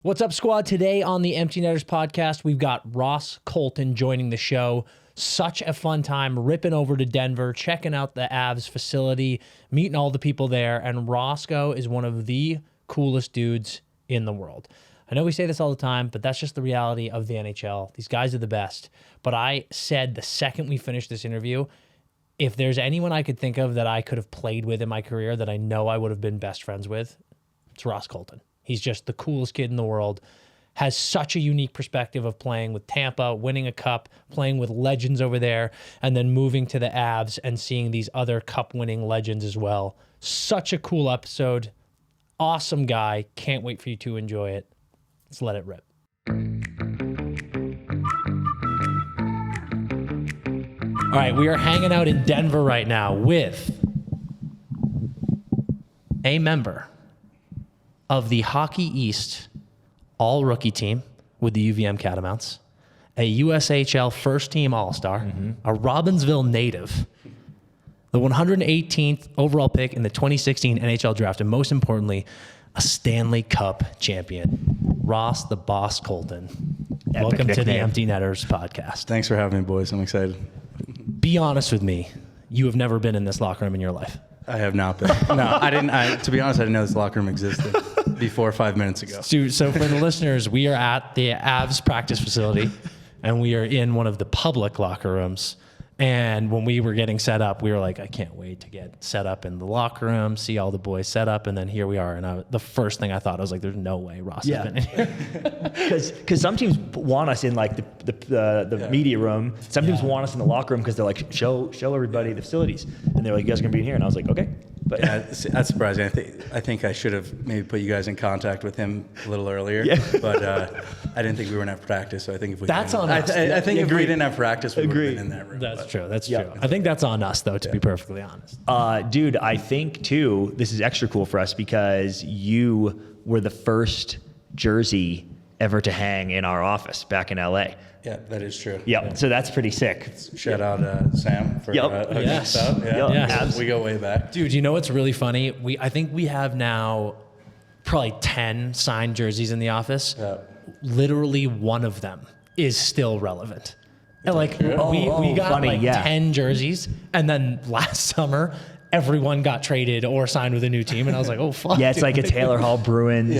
What's up, squad? Today on the Empty Netters podcast, we've got Ross Colton joining the show. Such a fun time ripping over to Denver, checking out the Avs facility, meeting all the people there. And Roscoe is one of the coolest dudes in the world. I know we say this all the time, but that's just the reality of the NHL. These guys are the best. But I said the second we finished this interview, if there's anyone I could think of that I could have played with in my career that I know I would have been best friends with, it's Ross Colton. He's just the coolest kid in the world, has such a unique perspective of playing with Tampa, winning a cup, playing with legends over there, and then moving to the Avs and seeing these other cup-winning legends as well. Such a cool episode. Awesome guy. Can't wait for you to enjoy it. Let's let it rip. All right, we are hanging out in Denver right now with a member of the Hockey East all-rookie team with the UVM Catamounts, a USHL first-team All-Star, a Robbinsville native, the 118th overall pick in the 2016 NHL Draft, and most importantly, a Stanley Cup champion, Ross the Boss Colton. Welcome to the Empty Netters podcast. Thanks for having me, boys. I'm excited. Be honest with me. You have never been in this locker room in your life. I have not been. No, I didn't. To be honest, I didn't know this locker room existed before 5 minutes ago. So for the listeners, we are at the Avs practice facility, and we are in one of the public locker rooms. And when we were getting set up, we were like, I can't wait to get set up in the locker room, see all the boys set up, and then here we are. And the first thing I thought, I was like, there's no way Ross has been in here. Because some teams want us in like the media room. Some teams want us in the locker room because they're like, show everybody the facilities. And they're like, you guys are going to be in here? And I was like, okay. But yeah, that's surprising. I think I should have maybe put you guys in contact with him a little earlier. Yeah. But I didn't think we were going to have practice. So I think if we that's on us. I think if we didn't have practice, we would have been in that room. That's true. That's true. I think that's on us, though, to be perfectly honest. Dude, I think, too, this is extra cool for us because you were the first jersey ever to hang in our office back in LA. Yeah, that is true. Yeah, so that's pretty sick. Shout out Sam for hooking us up. Yeah. We go way back. Dude, you know what's really funny? I think we have now probably 10 signed jerseys in the office. Yeah. Literally one of them is still relevant. And we got 10 jerseys, and then last summer everyone got traded or signed with a new team, and I was like, oh fuck. Yeah, it's like a Taylor Hall Bruins,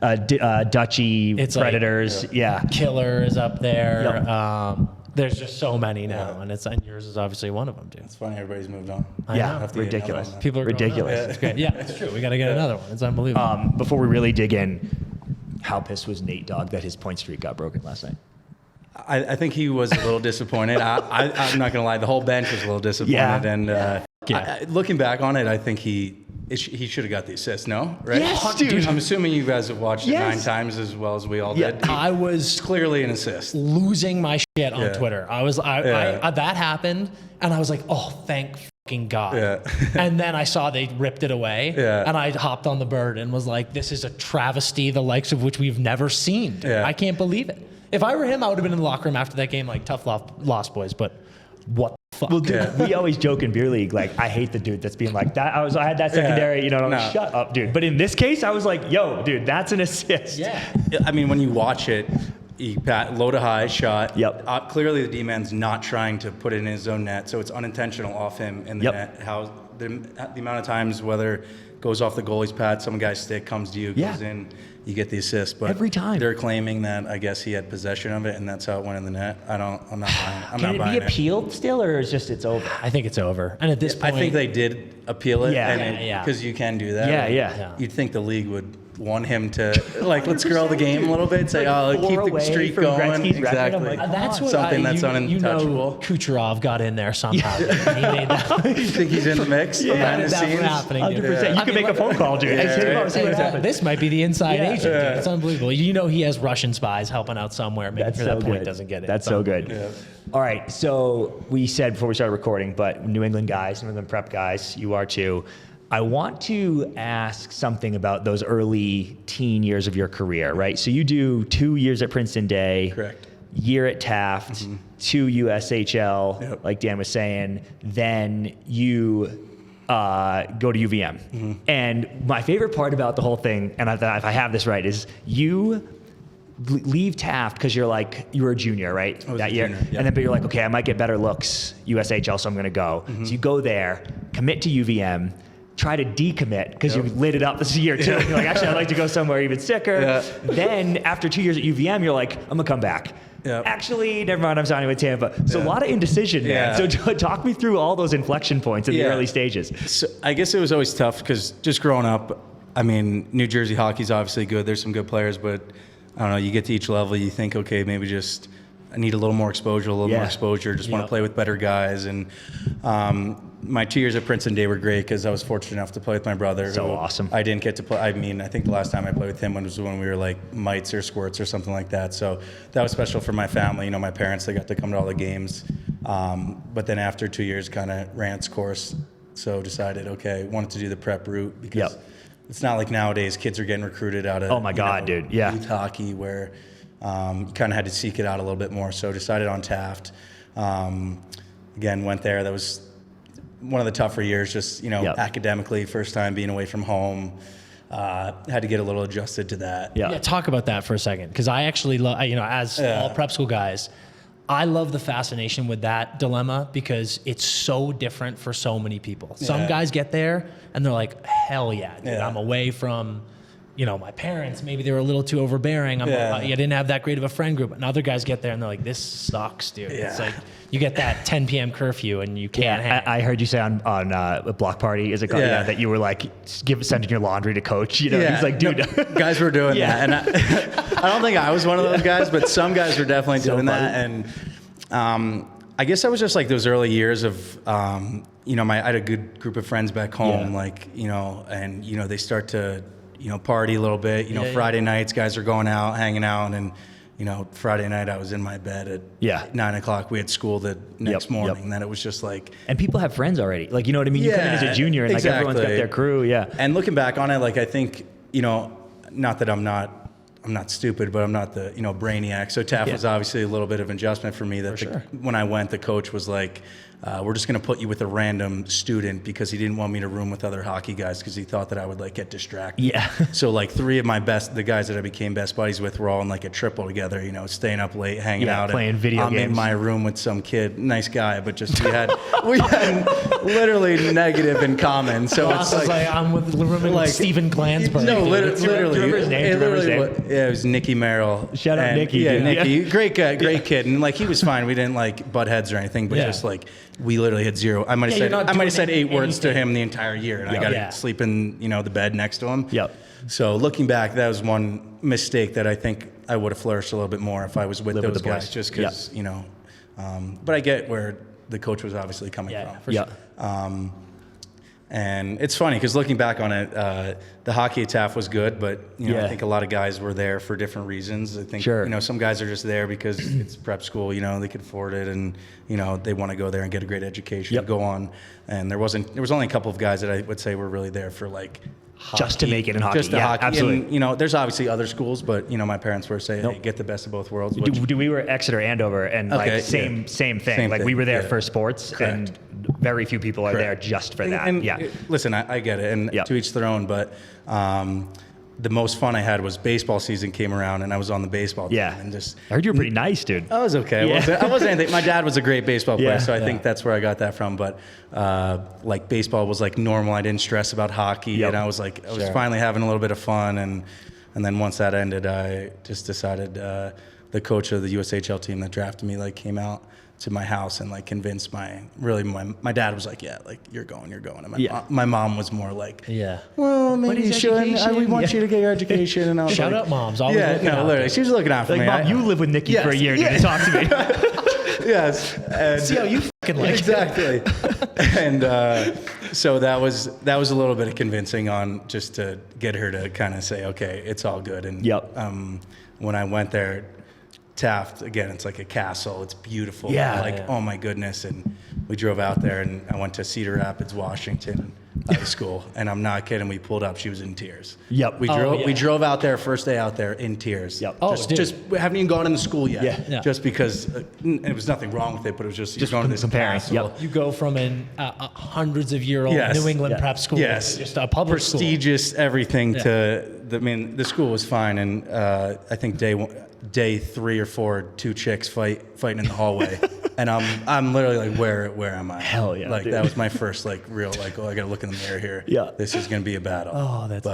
Dutchy Predators, Killer is up there. Yep. There's just so many now, and yours is obviously one of them, dude. It's funny everybody's moved on. Ridiculous. People are ridiculous. It's great. Yeah, it's true. We got to get another one. It's unbelievable. Before we really dig in, how pissed was Nate Dogg that his point streak got broken last night? I think he was a little disappointed. I'm not going to lie. The whole bench was a little disappointed. And looking back on it, I think he should have got the assist, no? Right? Yes, dude. I'm assuming you guys have watched it 9 times as well as we all did. I was clearly an assist. Losing my shit on Twitter. That happened, and I was like, oh, thank fucking God. Yeah. And then I saw they ripped it away, and I hopped on the bird and was like, this is a travesty, the likes of which we've never seen. Yeah. I can't believe it. If I were him, I would have been in the locker room after that game like, tough loss, boys, but what the fuck? Well, dude, we always joke in beer league, like, I hate the dude that's being like that. I had that secondary, like, shut up, dude. But in this case, I was like, yo, dude, that's an assist. Yeah. I mean, when you watch it, low to high shot. Yep. Clearly the D-man's not trying to put it in his own net, so it's unintentional off him in the net. How the amount of times, whether it goes off the goalie's pad, some guy's stick comes to you, goes in, you get the assist. But every time they're claiming that I guess he had possession of it and that's how it went in the net. I'm not buying it. Can it be appealed still, or is it's over? I think it's over. And at this point, I think they did appeal it. Because you can do that. Yeah. You'd think the league would want him to let's curl the game a little bit, say, keep the streak going. Exactly. That's what something that's untouchable. Kucherov got in there somehow. He made that. You think he's in the mix behind the scenes? Happening, 100%. You can make a phone call, dude. This might be the inside agent. Dude. It's unbelievable. He has Russian spies helping out somewhere, making sure that point doesn't get it. That's so good. Yeah. All right, so we said before we started recording, but New England prep guys, you are too. I want to ask something about those early teen years of your career, right? So you do 2 years at Princeton Day. Correct. Year at Taft, 2 USHL, like Dan was saying. Then you go to UVM. And my favorite part about the whole thing, and if I have this right, is you leave Taft because you were a junior, right? That year. Junior, yeah. And then, but you're like, okay, I might get better looks, USHL, so I'm going to go. So you go there, commit to UVM, try to decommit because you lit it up this year too. You're like, actually, I'd like to go somewhere even sicker. Yeah. Then after 2 years at UVM, you're like, I'm going to come back. Yep. Actually, never mind, I'm signing with Tampa. So a lot of indecision, man. So talk me through all those inflection points in the early stages. So I guess it was always tough because just growing up, I mean, New Jersey hockey's obviously good. There's some good players, but I don't know, you get to each level, you think, okay, maybe just I need a little more exposure, just want to play with better guys. And my 2 years at Princeton Day were great because I was fortunate enough to play with my brother. So awesome. I didn't get to play. I mean, I think the last time I played with him was when we were like mites or squirts or something like that. So that was special for my family. You know, my parents, they got to come to all the games. But then after 2 years, kind of ran its course. So decided, okay, wanted to do the prep route because it's not like nowadays kids are getting recruited out of youth hockey where you kind of had to seek it out a little bit more. So decided on Taft. Again, went there. That was one of the tougher years, just, academically, first time being away from home. Had to get a little adjusted to that. Yeah, talk about that for a second. Because I actually love, as all prep school guys, I love the fascination with that dilemma because it's so different for so many people. Some guys get there and they're like, hell yeah, dude, I'm away from, my parents. Maybe they were a little too overbearing. I didn't have that great of a friend group. And other guys get there and they're like, this sucks, dude. Yeah. It's like you get that 10 p.m. curfew and you can't hang. I heard you say on a block party, is it called? Yeah, that you were like sending your laundry to coach. He's like, dude. No, guys were doing that. And I don't think I was one of those guys, but some guys were definitely doing that. And I guess I was just like those early years of, I had a good group of friends back home, and, they start to, party a little bit, Friday nights, guys are going out, hanging out. And, Friday night I was in my bed at 9 o'clock. We had school the next morning. And then it was just like. And people have friends already. Like, you know what I mean? You come in as a junior and everyone's got their crew. Yeah. And looking back on it, I think, not that I'm not stupid, but I'm not the, brainiac. So Taft was obviously a little bit of an adjustment for me that when I went, the coach was like, we're just going to put you with a random student because he didn't want me to room with other hockey guys because he thought that I would get distracted. Yeah. So three of the guys that I became best buddies with were all in a triple together, staying up late, hanging out. Playing video games. I'm in my room with some kid, nice guy, but just we had literally negative in common. So it's I'm with Steven Glansberg. No, literally. Remember his name? It was Nicky Merrill. Shout out Nicky. Yeah, Nicky. Great guy, great kid. And he was fine. We didn't butt heads or anything, but just we literally had zero. I might have said 8 words to him the entire year, and I got to sleep in the bed next to him. Yep. So looking back, that was one mistake that I think I would have flourished a little bit more if I was with those guys, just because But I get where the coach was obviously coming from. For sure. And it's funny because looking back on it, the hockey at Taft was good, but I think a lot of guys were there for different reasons. I think some guys are just there because it's prep school, they could afford it, and they want to go there and get a great education, go on. And there was only a couple of guys that I would say were really there for hockey, just to make it in hockey. Just hockey. Absolutely. And there's obviously other schools, but my parents were saying, hey, get the best of both worlds. We were Exeter, Andover, and same thing. Same thing. We were there for sports, and very few people are there just for that. And listen, I get it, and to each their own, but the most fun I had was baseball season came around, and I was on the baseball team. And just I heard you were pretty nice, dude. I was okay. I wasn't anything. My dad was a great baseball player, so I think that's where I got that from. But baseball was normal. I didn't stress about hockey, and I was finally having a little bit of fun. And then once that ended, I just decided the coach of the USHL team that drafted me came out to my house and convinced my dad was you're going, and my mom was more well, maybe you shouldn't. We want you to get your education. And I was shout out moms, always looking out literally, she was looking out for me. Mom, you live with Nicky for a year. You can talk to me. Yes, and see how you fucking exactly. And so that was a little bit of convincing on just to get her to kind of say, okay, it's all good. And when I went there, Taft, again, it's like a castle. It's beautiful. Oh my goodness. And we drove out there, and I went to Cedar Rapids, Washington. out of school. And I'm not kidding. We pulled up. She was in tears. Yep. We drove out there, first day out there, in tears. Yep. Just we haven't even gone into school yet. Yeah. Just because it was nothing wrong with it, but it was just going to this comparing. castle. You go from hundreds of year old New England prep school to just a public prestigious school. Everything the school was fine. And I think day 3 or 4, 2 chicks fighting in the hallway. And I'm literally like, where am I? Hell yeah. Like dude. that was my first real I gotta look in the mirror here. Yeah. This is gonna be a battle. Oh, that's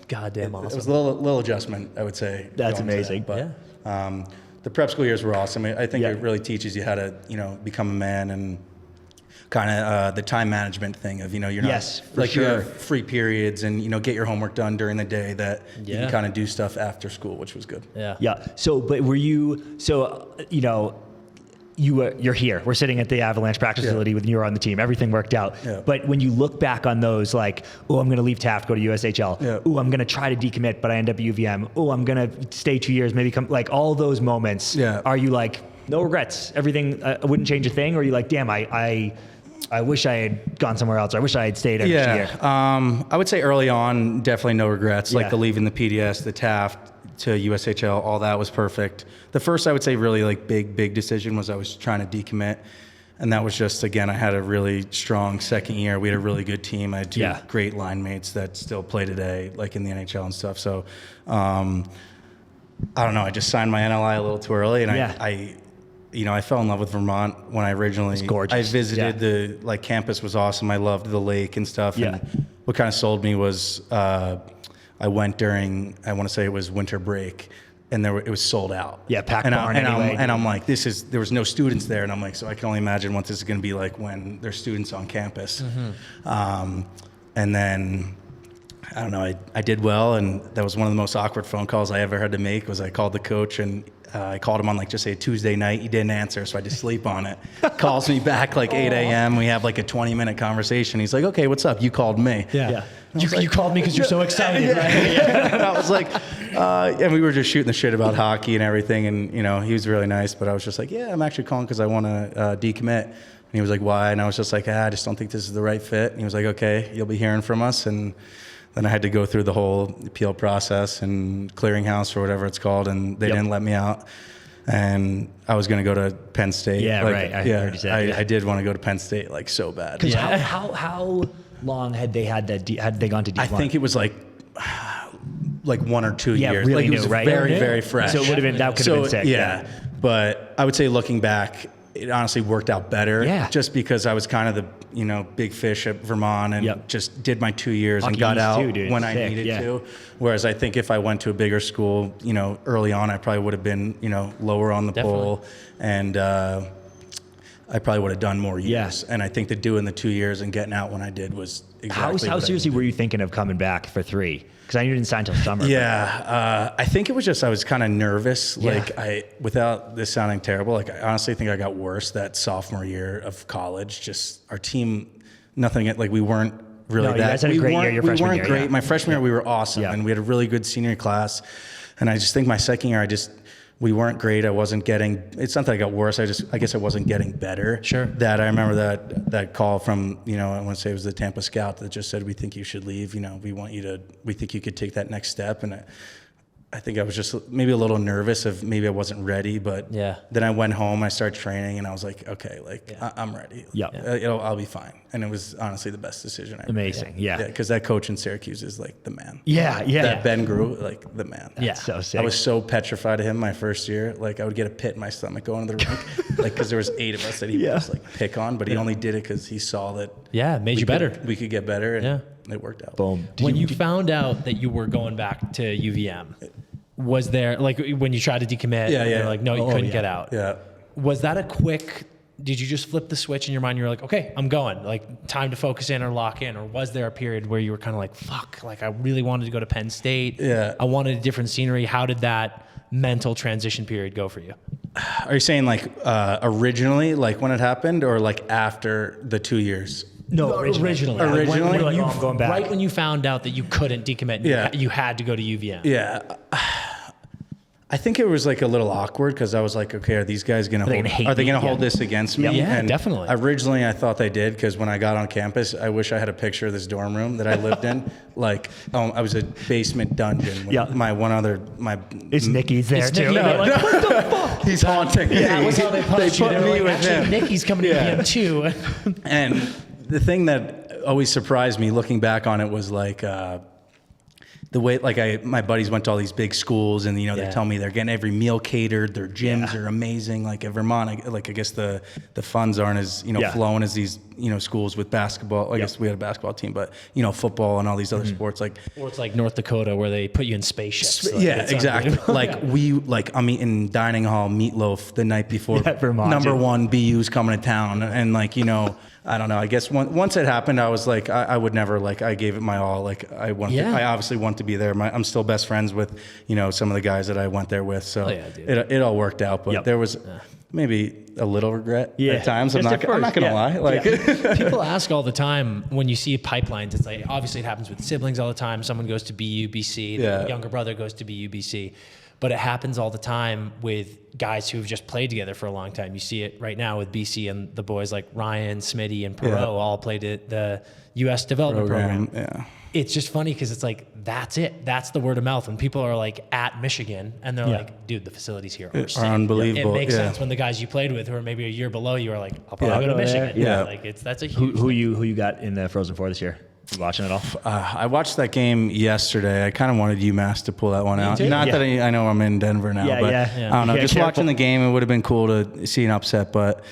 goddamn It awesome. was a little adjustment, I would say. That's going to amazing. that. But the prep school years were awesome. I think it really teaches you how to, become a man and kind of the time management thing of, you're not you have free periods and, get your homework done during the day that you can kind of do stuff after school, which was good. Yeah. So, but you're here. We're sitting at the Avalanche practice facility when you were on the team. Everything worked out. Yeah. But when you look back on those, like, oh, I'm going to leave Taft, go to USHL. Yeah. Oh, I'm going to try to decommit, but I end up at UVM. Oh, I'm going to stay 2 years, maybe come, like all those moments. Yeah. Are you like, no regrets? Everything, I wouldn't change a thing? Or are you like, damn, I wish I had gone somewhere else. Or I wish I had stayed extra year. I would say early on, definitely no regrets. Like the leaving the PDS, the Taft to USHL, all that was perfect. The first, I would say, really big decision was I was trying to decommit. And that was just, again, I had a really strong second year. We had a really good team. I had 2 great line mates that still play today, like in the NHL and stuff. So, I don't know. I just signed my NLI a little too early. And I fell in love with Vermont when I originally. It's gorgeous. I visited the campus was awesome. I loved the lake and stuff. Yeah. And what kind of sold me was I went during, I want to say it was winter break, and it was sold out. Yeah, packed barn anyway. I'm like, there was no students there, and I'm like, so I can only imagine what this is going to be like when there's students on campus. Mm-hmm. And then, I don't know, I did well, and that was one of the most awkward phone calls I ever had to make. Was I called the coach, and I called him on just say a Tuesday night. He didn't answer, so I just sleep on it. Calls me back 8 a.m. We have a 20-minute conversation. He's like, okay, what's up? You called me. Yeah. You called me because you're so excited, right? And I was like, and we were just shooting the shit about hockey and everything. And, he was really nice, but I was just like, yeah, I'm actually calling because I want to decommit. And he was like, why? And I was just like, I just don't think this is the right fit. And he was like, okay, you'll be hearing from us. And then I had to go through the whole appeal process and clearinghouse or whatever it's called, and they didn't let me out. And I was going to go to Penn State. Yeah, right. I heard you say I did want to go to Penn State so bad. How long had they had they gone to D1? I think it was 1 or 2 years. Really it was new, right? very, very fresh. So it would have been sick. Yeah. But I would say looking back, it honestly worked out better. Yeah. Just because I was kind of the big fish at Vermont and just did my 2 years and got out when I needed to. Whereas I think if I went to a bigger school, early on, I probably would have been lower on the pole, and I probably would have done more years. And I think that doing the 2 years and getting out when I did was exactly how seriously were you thinking of coming back for 3? Because I knew you didn't sign until summer. Yeah, I think it was just I was kind of nervous. Without this sounding terrible, I honestly think I got worse that sophomore year of college. Just our team, we weren't really that. You guys had a great year your freshman year. We weren't great. My freshman year we were awesome, and we had a really good senior class. And I just think my second year we weren't great. I wasn't getting. It's not that I got worse. I guess I wasn't getting better. Sure. That I remember that call from I want to say it was the Tampa scout that just said, we think you should leave. We think you could take that next step. And I think I was just maybe a little nervous of maybe I wasn't ready. But then I went home. I started training, and I was like, okay, I'm ready. I'll be fine. And it was honestly the best decision. Amazing. Yeah. Because that coach in Syracuse is the man. Yeah. That Ben Grew, the man. That's so sick. I was so petrified of him my first year. I would get a pit in my stomach going to the rink. Because there was 8 of us that he would just pick on, but he only did it because he saw that. Yeah, made you better. We could get better, and it worked out. Boom. When you found out that you were going back to UVM, was there when you tried to decommit? They're like, no, you couldn't get out. Yeah. Was that a quick? Did you just flip the switch in your mind? You're like, okay, I'm going. Time to focus in or lock in, or was there a period where you were kind of like, fuck, I really wanted to go to Penn State. Yeah. I wanted a different scenery. How did that mental transition period go for you? Are you saying originally, when it happened, or after the 2 years? No, originally. Originally? When I'm going back. Right when you found out that you couldn't decommit, you had to go to UVM. Yeah. I think it was like a little awkward because I was like, okay, are these guys going to hold this against me? Yeah, and definitely. Originally, I thought they did because when I got on campus, I wish I had a picture of this dorm room that I lived in. Like, I was a basement dungeon. With It's Nikki's there too. No, like, what the fuck? He's haunting. That was how they punched you. put They were me like, with actually, him. Nikki's coming to him too. And the thing that always surprised me looking back on it was like, the way, like my buddies went to all these big schools and, they tell me they're getting every meal catered. Their gyms are amazing. Like at Vermont, I guess the funds aren't as, flowing as these, schools with basketball. I guess we had a basketball team, but, football and all these other sports. Like, or it's like North Dakota where they put you in spaceships. Like, yeah, exactly. I'm eating dining hall meatloaf the night before Vermont, number one BU's coming to town. And I don't know. I guess once it happened, I was like, I would never, I gave it my all. Like I obviously want to be there. I'm still best friends with, some of the guys that I went there with. So it all worked out, but there was maybe a little regret at times. I'm not going to lie. People ask all the time when you see pipelines, it's like, obviously it happens with siblings all the time. Someone goes to BU, BC, the younger brother goes to BU, BC. But it happens all the time with guys who've just played together for a long time. You see it right now with BC and the boys like Ryan, Smitty, and Perot all played at the U.S. development program. Yeah. It's just funny because it's like, that's it. That's the word of mouth. When people are like at Michigan and they're like, dude, the facilities here are unbelievable. It makes sense when the guys you played with who are maybe a year below you are like, I'll probably go to Michigan. Yeah. Like that's a huge Who you got in the Frozen Four this year? You watching it all? I watched that game yesterday. I kind of wanted UMass to pull that one out. too. Not that I know I'm in Denver now, but I don't know. Just watching the game, it would have been cool to see an upset. But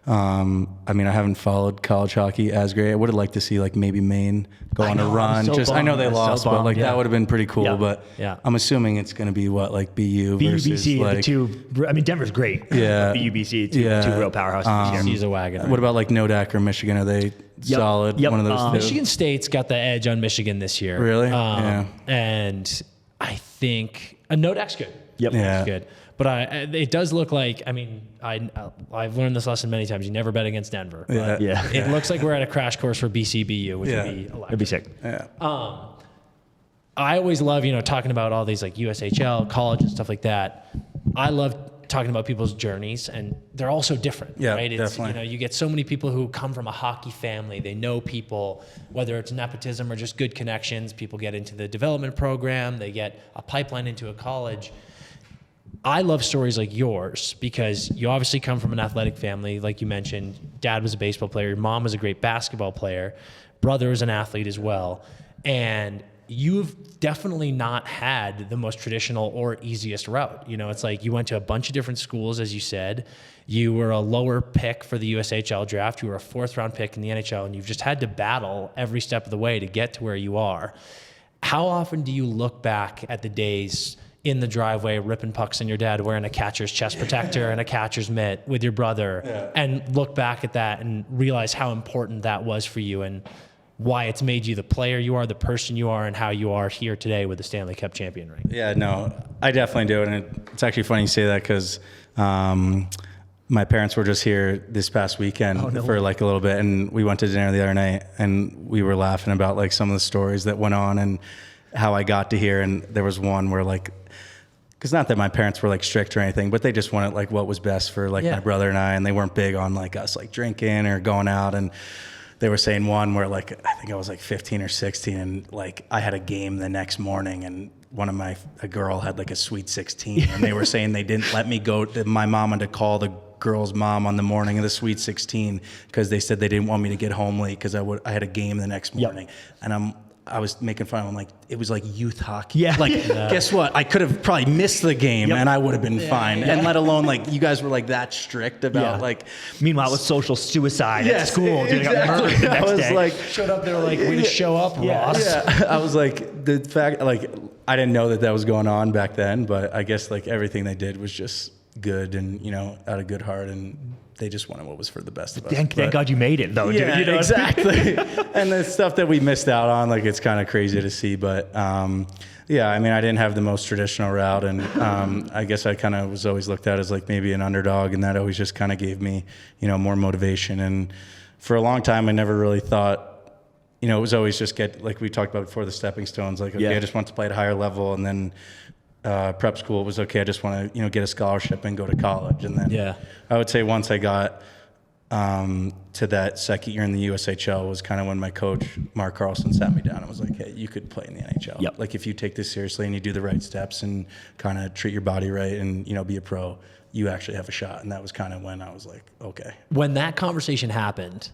I haven't followed college hockey as great. I would have liked to see maybe Maine go on a run. I know they lost, but that would have been pretty cool. But I'm assuming it's going to be BU versus BC, the two. I mean, Denver's great. Yeah, BU, BC, two real powerhouses this year. He's a wagon. What about Nodak or Michigan? Are they solid? One of those two. Michigan State's got the edge on Michigan this year. Really? And I think Nodak's good. Yep. Nodak's good. But it does look like, I've learned this lesson many times. You never bet against Denver. But it looks like we're at a crash course for BCBU, which would be electric. It'd be sick. Yeah. I always love, talking about all these USHL, college and stuff like that. I love talking about people's journeys, and they're all so different, right? It's, definitely. You get so many people who come from a hockey family. They know people, whether it's nepotism or just good connections. People get into the development program. They get a pipeline into a college. I love stories like yours because you obviously come from an athletic family. Like you mentioned, dad was a baseball player. Your mom was a great basketball player. Brother is an athlete as well. And you've definitely not had the most traditional or easiest route. It's like you went to a bunch of different schools, as you said. You were a lower pick for the USHL draft. You were a 4th round pick in the NHL, and you've just had to battle every step of the way to get to where you are. How often do you look back at the days in the driveway, ripping pucks on your dad, wearing a catcher's chest protector and a catcher's mitt with your brother, and look back at that and realize how important that was for you and why it's made you the player you are, the person you are, and how you are here today with the Stanley Cup champion ring? Yeah, no, I definitely do. And it's actually funny you say that because my parents were just here this past weekend for a little bit, and we went to dinner the other night, and we were laughing about some of the stories that went on and how I got to here. And there was one where because not that my parents were strict or anything, but they just wanted what was best for my brother and I, and they weren't big on us drinking or going out. And they were saying one where I think I was 15 or 16, and I had a game the next morning, and a girl had a Sweet 16, and they were saying they didn't let me go to my mom and to call the girl's mom on the morning of the Sweet 16 because they said they didn't want me to get home late because I had a game the next morning. And I was making fun of him, it was youth hockey. Guess what? I could have probably missed the game and I would have been fine. And let alone you guys were that strict about Meanwhile, with social suicide at school, exactly. Got murdered the next day. Showed up there way to show up, Ross. Yeah. I was the fact, I didn't know that was going on back then, but I guess everything they did was just good and, out of good heart, and they just wanted what was for the best of us. Thank God you made it, though. Yeah, dude. Exactly. And the stuff that we missed out on, it's kind of crazy to see. But I didn't have the most traditional route, and I guess I kind of was always looked at as maybe an underdog, and that always just kind of gave me, more motivation. And for a long time, I never really thought, it was always just we talked about before, the stepping stones. I just want to play at a higher level, and then prep school, it was okay. I just want to, get a scholarship and go to college. And then I would say once I got to that second year in the USHL was kind of when my coach, Mark Carlson, sat me down and was like, hey, you could play in the NHL. Yep. Like if you take this seriously and you do the right steps and kind of treat your body right and, be a pro, you actually have a shot. And that was kind of when I was like, okay. When that conversation happened,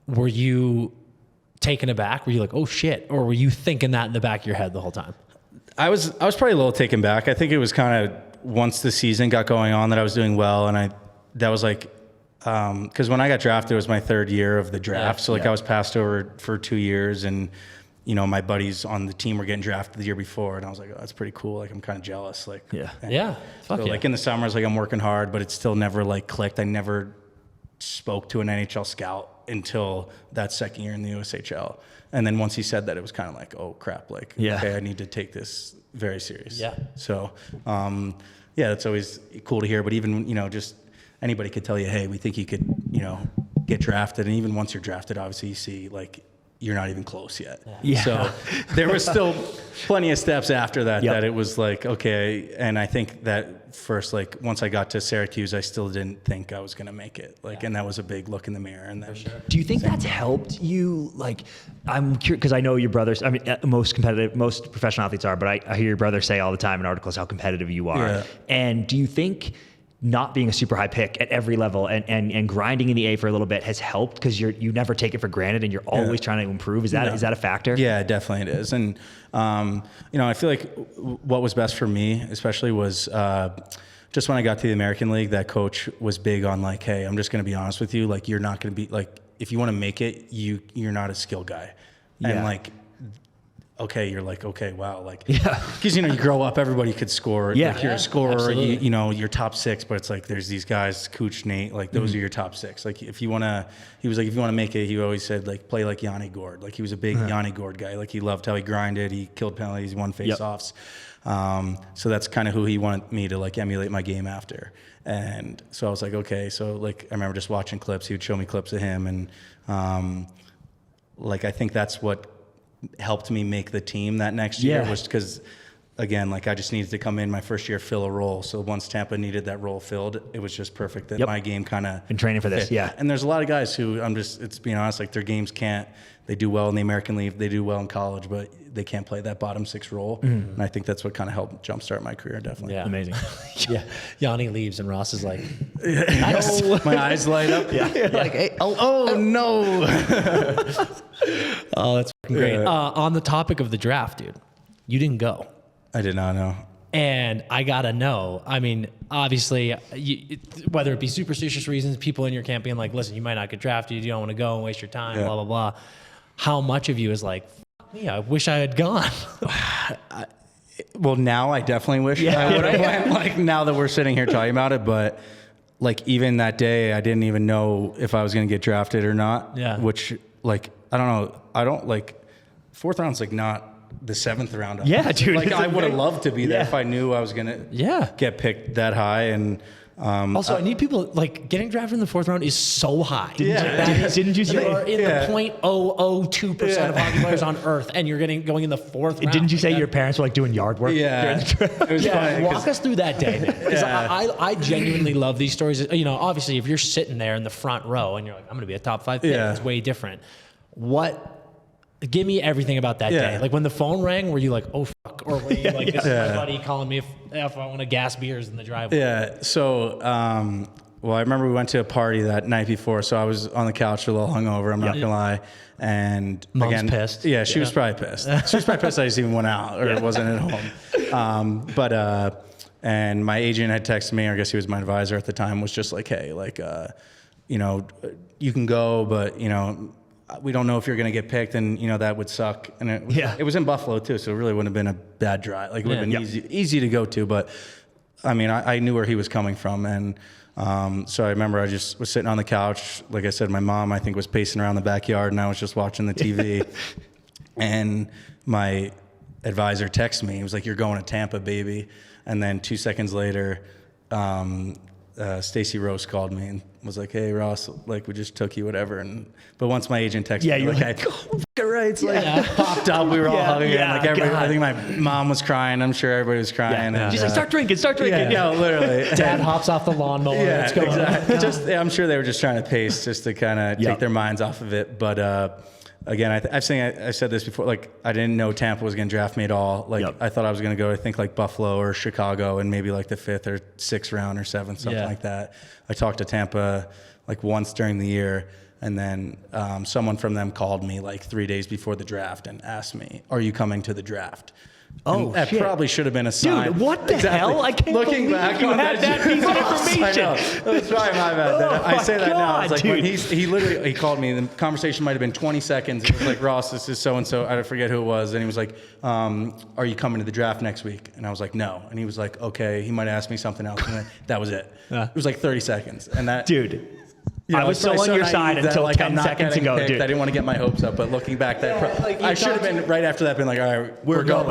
were you taken aback? Were you like, oh shit? Or were you thinking that in the back of your head the whole time? I was probably a little taken back. I think it was kind of once the season got going on that I was doing well. And that was like, because when I got drafted, it was my third year of the draft. So I was passed over for 2 years and, my buddies on the team were getting drafted the year before. And I was like, oh, that's pretty cool. Like, I'm kind of jealous. Like, Fuck like in the summers, like I'm working hard, but it still never like clicked. I never spoke to an NHL scout until that second year in the USHL. And then once he said that, it was kind of like, oh crap. Like, okay, I need to take this very serious. Yeah. So, that's always cool to hear. But even, just anybody could tell you, hey, we think you could, get drafted. And even once you're drafted, obviously you see like, you're not even close yet. Yeah. So there was still plenty of steps after that, that it was like, okay. And I think that first, like once I got to Syracuse, I still didn't think I was going to make it. Like, and that was a big look in the mirror. And then, do you think that's helped you? Like, I'm curious, cause I know your brothers, I mean, most professional athletes are, but I hear your brother say all the time in articles how competitive you are. Yeah. And do you think not being a super high pick at every level and grinding in the A for a little bit has helped because you never take it for granted and you're always trying to improve? Is that a factor? Yeah, definitely it is. And, I feel like what was best for me, especially was, just when I got to the American League, that coach was big on like, hey, I'm just going to be honest with you. Like, you're not going to be like, if you want to make it, you're not a skill guy. And like, okay, you're like, okay, wow. Like, because, you grow up, everybody could score. Yeah. Like, you're a scorer, you're top six, but it's like, there's these guys, Cooch, Nate, like those are your top six. Like if you want to make it, he always said like, play like Yanni Gourde. Like he was a big Yanni Gourde guy. Like he loved how he grinded. He killed penalties, he won face-offs. So that's kind of who he wanted me to like emulate my game after. And so I was like, okay. So like, I remember just watching clips. He would show me clips of him. And like, I think that's what helped me make the team that next year was because, again, like I just needed to come in my first year, fill a role. So once Tampa needed that role filled, it was just perfect that my game kind of been training for this. fit. Yeah. And there's a lot of guys who it's being honest, like their games they do well in the American League, they do well in college, but they can't play that bottom six role. And I think that's what kind of helped jumpstart my career. Definitely. Yeah. Amazing. Yanni leaves and Ross is like, my eyes light up. like, hey, no. Oh, that's great. On the topic of the draft, dude, you didn't go. I did not know. And I gotta know. I mean, obviously, whether it be superstitious reasons, people in your camp being like, listen, you might not get drafted. You don't want to go and waste your time, blah, blah, blah. How much of you is like, me, I wish I had gone? Well, now I definitely wish I would have went, like now that we're sitting here talking about it. But like even that day, I didn't even know if I was going to get drafted or not. Yeah. Which like, I don't know. I don't like fourth round's like not the seventh round. Yeah, dude. Like I would have loved to be there if I knew I was going to get picked that high. And also, I need people like getting drafted in the fourth round is so high. Didn't you say you're in the 0.002% of hockey players on earth, and you're going in the fourth round? Didn't you say your parents were like doing yard work? Yeah, it was funny. Walk us through that day, because I genuinely love these stories. Obviously, if you're sitting there in the front row and you're like, I'm going to be a top 5 pick, it's way different. Give me everything about that day. Like when the phone rang, were you like, oh fuck, or were you like, this is my buddy calling me if I want to gas beers in the driveway? Yeah. So, well, I remember we went to a party that night before, so I was on the couch a little hungover. I'm not gonna lie. And Mom's pissed. Yeah, she was probably pissed. She was probably pissed I just even went out or wasn't at home. And my agent had texted me, or I guess he was my advisor at the time, was just like, hey, like, you can go, but we don't know if you're going to get picked, and that would suck. And it was in Buffalo too, so it really wouldn't have been a bad drive. Like it would have been easy to go to, but I mean, I knew where he was coming from, and so I remember I just was sitting on the couch. Like I said, my mom I think was pacing around the backyard, and I was just watching the TV. And my advisor texted me. He was like, "You're going to Tampa, baby." And then 2 seconds later, Stacy Rose called me and was like, "Hey Ross, like we just took you, whatever." But once my agent texted me, like, right, it's like popped up. We were all hugging, and like I think my mom was crying. I'm sure everybody was crying. And, she's like, "Start drinking." Yeah, literally. Dad hops off the lawnmower. Yeah, What's going exactly. I'm sure they were just trying to pace, just to kind of take their minds off of it. But again, I've said this before. Like, I didn't know Tampa was going to draft me at all. Like, I thought I was going to go, I think, like Buffalo or Chicago, and maybe like the 5th or 6th round or 7th, something like that. I talked to Tampa like once during the year, and then someone from them called me like 3 days before the draft and asked me, "Are you coming to the draft?" Oh, that probably should have been a sign. Dude, what the hell? I can't believe back you had that piece of information. I know. That's probably my bad. I say that now. It's like when he literally called me, and the conversation might have been 20 seconds. It was like, "Ross, this is so-and-so." I forget who it was. And he was like, "Are you coming to the draft next week?" And I was like, "No." And he was like, "Okay." He might ask me something else. And that was it. It was like 30 seconds. And that... Dude. I was so on your side until like 10 seconds ago, dude. I didn't want to get my hopes up, but looking back, I should have been right after that, been like, "All right, we're going.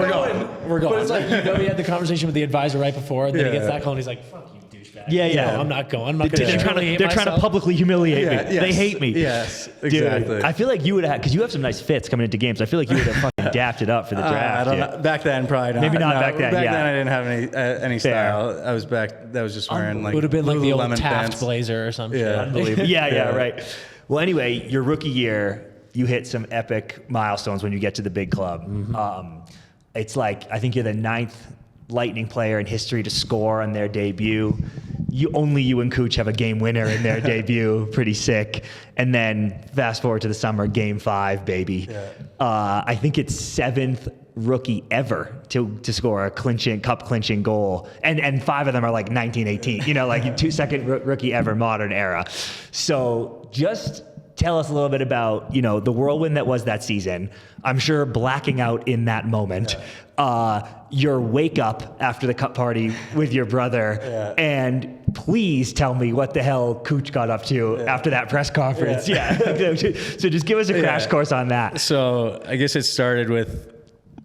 But it's like, he had the conversation with the advisor right before, and then he gets that call, and he's like, "Fuck you, douchebag." Yeah. No, I'm not going. I'm not They're trying to publicly humiliate me. They hate me. Yes, exactly. Dude, I feel like you would have, because you have some nice fits coming into games. I feel like you would have fucking dapped it up for the draft. I don't know. Back then, probably not. Maybe not back then. Back then, I didn't have any style. I was back. That was just wearing like would have been like the old Lululemon Taft pants. blazer or something. Yeah. Unbelievable. Yeah, right. Well, anyway, your rookie year, you hit some epic milestones when you get to the big club. Mm-hmm. It's like, I think you're the 9th Lightning player in history to score on their debut. Only you and Cooch have a game winner in their debut. Pretty sick. And then fast forward to the summer, game 5, baby. Yeah. I think it's 7th rookie ever to score a cup clinching goal. And 5 of them are like 1918, like 2nd rookie ever, modern era. So just tell us a little bit about, the whirlwind that was that season. I'm sure blacking out in that moment. Your wake up after the cup party with your brother. And please tell me what the hell Cooch got up to after that press conference. So just give us a crash course on that. So I guess it started with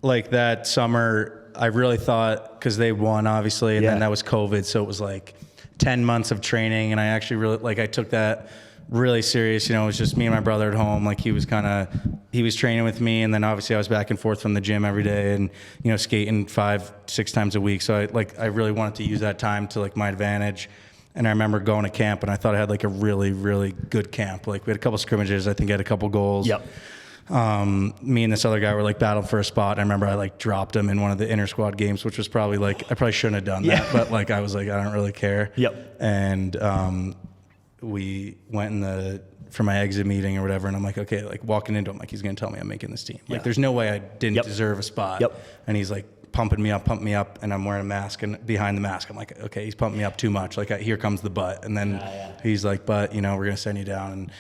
like that summer. I really thought, because they won obviously, and then that was COVID. So it was like 10 months of training. And I actually really, I took that really serious. It was just me and my brother at home. Like he was training with me, and then obviously I was back and forth from the gym every day, and skating 5-6 times a week. So I really wanted to use that time to like my advantage. And I remember going to camp, and I thought I had like a really, really good camp. Like we had a couple scrimmages. I think I had a couple goals. Yep. Me and this other guy were like battling for a spot. I remember I like dropped him in one of the inter squad games, which was probably like, I probably shouldn't have done that, but like I was like, I don't really care. Yep. And we went for my exit meeting or whatever, and I'm like, okay, like walking into him, like he's gonna tell me I'm making this team. Like there's no way I didn't deserve a spot. Yep. And he's like pumping me up, and I'm wearing a mask, and behind the mask I'm like, okay, he's pumping me up too much. Like here comes the but, and then he's like, but we're gonna send you down. And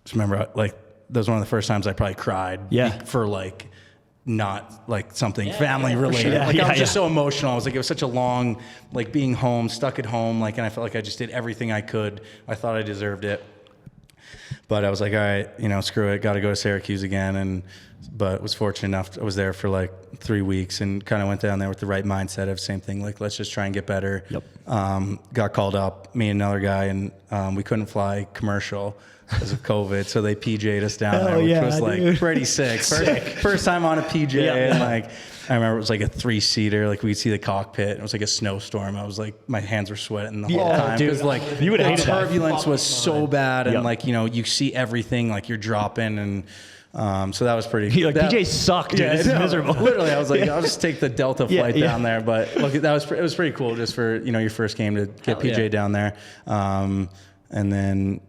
just remember, like that was one of the first times I probably cried. For like not like something family related. Sure. I was just so emotional. I was like, it was such a long, like being home, stuck at home, like, and I felt like I just did everything I could. I thought I deserved it, but I was like, all right, screw it, got to go to Syracuse again. But was fortunate enough, I was there for like 3 weeks and kind of went down there with the right mindset of same thing, like let's just try and get better. Got called up, me and another guy, and we couldn't fly commercial because of COVID, so they PJ'd us down there, which was like pretty sick. First time on a PJ, and like I remember it was like a 3-seater, like we could see the cockpit. It was like a snowstorm. I was like, my hands were sweating the whole time because like the turbulence was so bad, and like you see everything, like you're dropping, and so that was pretty. PJ sucked. Dude. This is miserable. Literally, I was like, I'll just take the Delta flight down there. But look, it was pretty cool just for your first game to get PJ down there. And then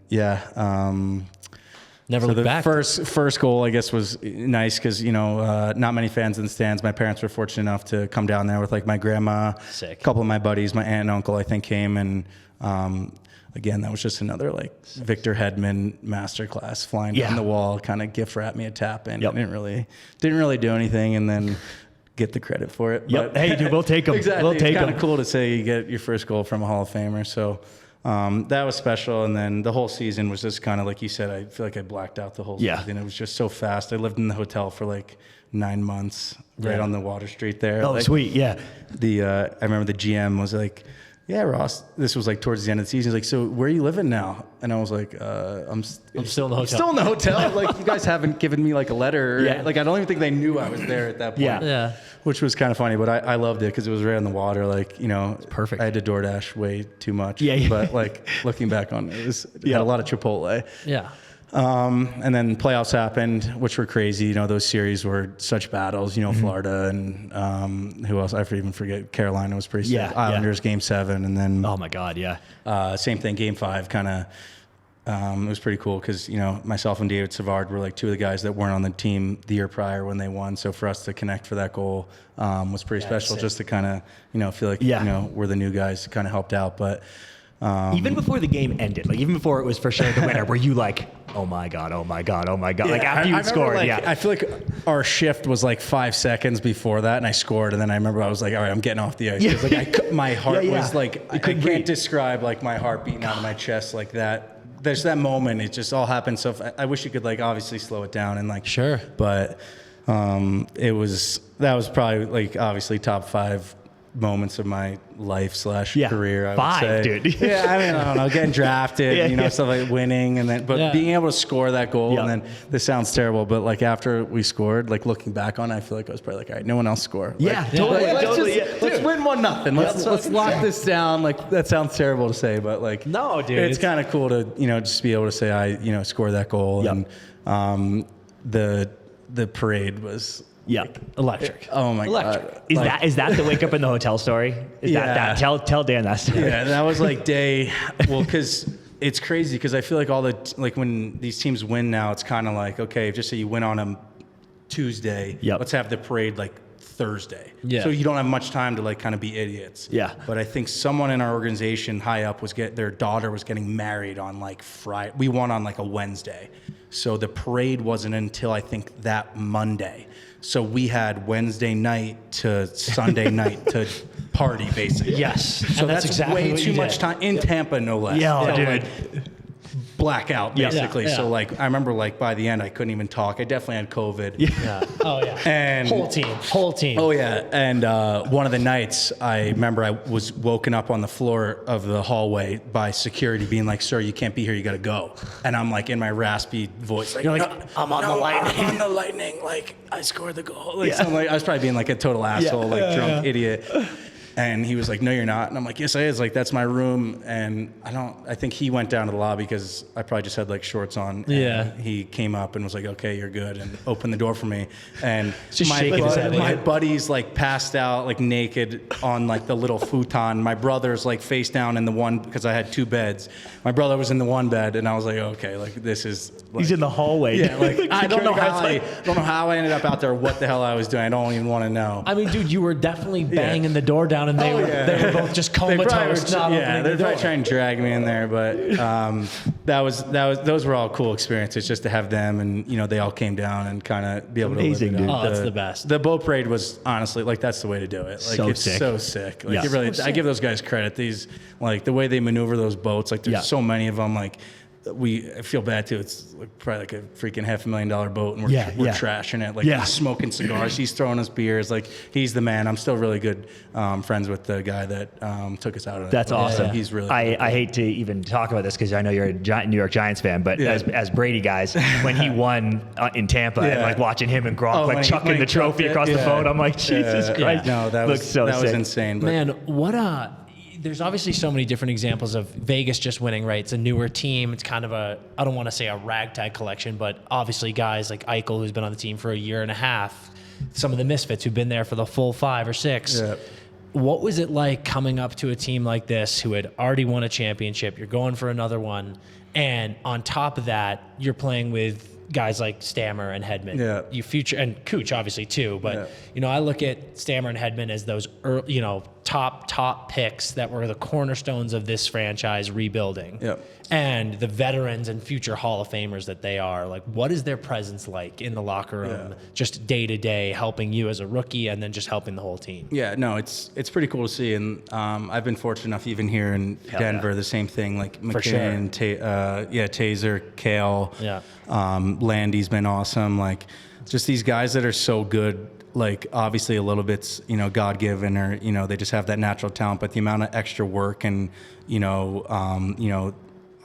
never looked back. First goal, I guess, was nice because not many fans in the stands. My parents were fortunate enough to come down there with like my grandma, a couple of my buddies, my aunt and uncle, I think, came, and again, that was just another like Victor Hedman masterclass, flying down the wall, kind of gift wrap me a tap in. Didn't really do anything, and then get the credit for it. But hey, dude, we'll take them. Exactly. We'll take it's kind of cool to say you get your first goal from a Hall of Famer. So that was special. And then the whole season was just kind of like you said, I feel like I blacked out the whole season. It was just so fast. I lived in the hotel for like 9 months right on the Water Street there. Oh, like, sweet. Yeah. I remember the GM was like, yeah, Ross, this was like towards the end of the season. He's like, so where are you living now? And I was like, I'm still in the hotel. Still in the hotel. Like, you guys haven't given me like a letter. Yeah. Like, I don't even think they knew I was there at that point. Yeah. Which was kind of funny, but I loved it because it was right on the water. Like, it's perfect. I had to DoorDash way too much. Yeah. But like looking back on it, had a lot of Chipotle. Yeah. And then playoffs happened, which were crazy. Those series were such battles. Florida and who else? I even forget. Carolina was pretty sick. Yeah, Islanders Game 7, and then Oh my God, yeah. same thing. Game 5 kind of. It was pretty cool because myself and David Savard were like two of the guys that weren't on the team the year prior when they won. So for us to connect for that goal was pretty special. Just to kind of feel like we're the new guys that kind of helped out, but. Even before the game ended, like even before it was for sure the winner, were you like, oh my God, oh my God, oh my God? Like after you scored, I feel like our shift was like 5 seconds before that, and I scored, and then I remember I was like, all right, I'm getting off the ice. Yeah. Like my heart was like, I couldn't can't breathe. describe like my heart beating out of my chest like that. There's that moment. It just all happened. So I wish you could like obviously slow it down and like Sure. but that was probably like obviously top 5 moments of my life / career. I 5, would say. dude. Yeah, I mean, I don't know, getting drafted, stuff like winning, and then being able to score that goal, and then this sounds terrible, but like after we scored, like looking back on it, I feel like I was probably like, all right, no one else score. Like, totally. Let's win 1-0. Let's lock this down. Like that sounds terrible to say, but like No, dude. it's kind of cool to just be able to say I scored that goal, and the parade was. Yeah. Electric. Oh my God. Is that the wake up in the hotel story? Is that tell Dan that story? Yeah, that was like because it's crazy because I feel like like when these teams win now, it's kind of like, okay, just say you win on a Tuesday, let's have the parade like Thursday. Yeah. So you don't have much time to like kind of be idiots. Yeah. But I think someone in our organization high up their daughter was getting married on like Friday. We won on like a Wednesday. So the parade wasn't until I think that Monday. So we had Wednesday night to Sunday night to party, basically. Yes. So And that's exactly way what too you much did. time in Tampa, no less. Yeah, So, dude. like, blackout, basically. Yeah. So like, I remember like by the end, I couldn't even talk. I definitely had COVID. Yeah. Oh yeah. And whole team. Oh yeah, and one of the nights I remember I was woken up on the floor of the hallway by security being like, "Sir, you can't be here. You got to go." And I'm like in my raspy voice, like, You're like, I'm on the Lightning. I'm on the Lightning. Like I scored the goal. Like, so I'm like I was probably being like a total asshole, like drunk idiot. And he was like, "No, you're not." And I'm like, "Yes, I is." Like, that's my room. And I think he went down to the lobby because I probably just had like shorts on. And Yeah. he came up and was like, "Okay, you're good," and opened the door for me. And Just shaking his head. my buddy's like passed out, like naked on like the little futon. My brother's like face down in the one, because I had 2 beds. My brother was in the one bed, and I was like, okay, like this is. Like, He's in the hallway. yeah, like I don't know Security how guard's I ended up out there. What the hell I was doing? I don't even want to know. I mean, dude, you were definitely banging the door down, and they were both just comatose, not opening they're the door. probably trying to drag me in there, but those were all cool experiences just to have them, and they all came down and kind of be able Amazing, to live it dude. up. Oh, that's the best. The boat parade was honestly like that's the way to do it. Like So it's sick. so sick. Like Yeah. it really, I give those guys credit. These like the way they maneuver those boats. Like there's so many of them. Like I feel bad too. It's like probably like a freaking $500,000 boat, and we're trashing it. Like he's smoking cigars, he's throwing us beers. Like he's the man. I'm still really good friends with the guy that took us out of it. That's awesome. Yeah. He's really. I hate to even talk about this because I know you're a New York Giants fan, but as Brady guys, when he won in Tampa, and like watching him and Gronk like chucking the trophy across the boat, I'm like, Jesus Christ. No, that was insane. But Man, what there's obviously so many different examples of Vegas just winning, right? It's a newer team. It's kind of I don't want to say a ragtag collection, but obviously guys like Eichel, who's been on the team for a year and a half, some of the misfits who've been there for the full 5 or 6. Yeah. What was it like coming up to a team like this who had already won a championship? You're going for another one. And on top of that, you're playing with guys like Stammer and Hedman. Yeah. You future and Cooch obviously too, but I look at Stammer and Hedman as those top picks that were the cornerstones of this franchise rebuilding. Yep. And the veterans and future Hall of Famers that they are. Like, what is their presence like in the locker room, just day to day, helping you as a rookie and then just helping the whole team? Yeah, no, it's pretty cool to see, and I've been fortunate enough even here in Denver, the same thing, like McKinnon, Taser, Kale, Landy's been awesome, like just these guys that are so good like obviously a little bit's, God given, or, they just have that natural talent, but the amount of extra work and,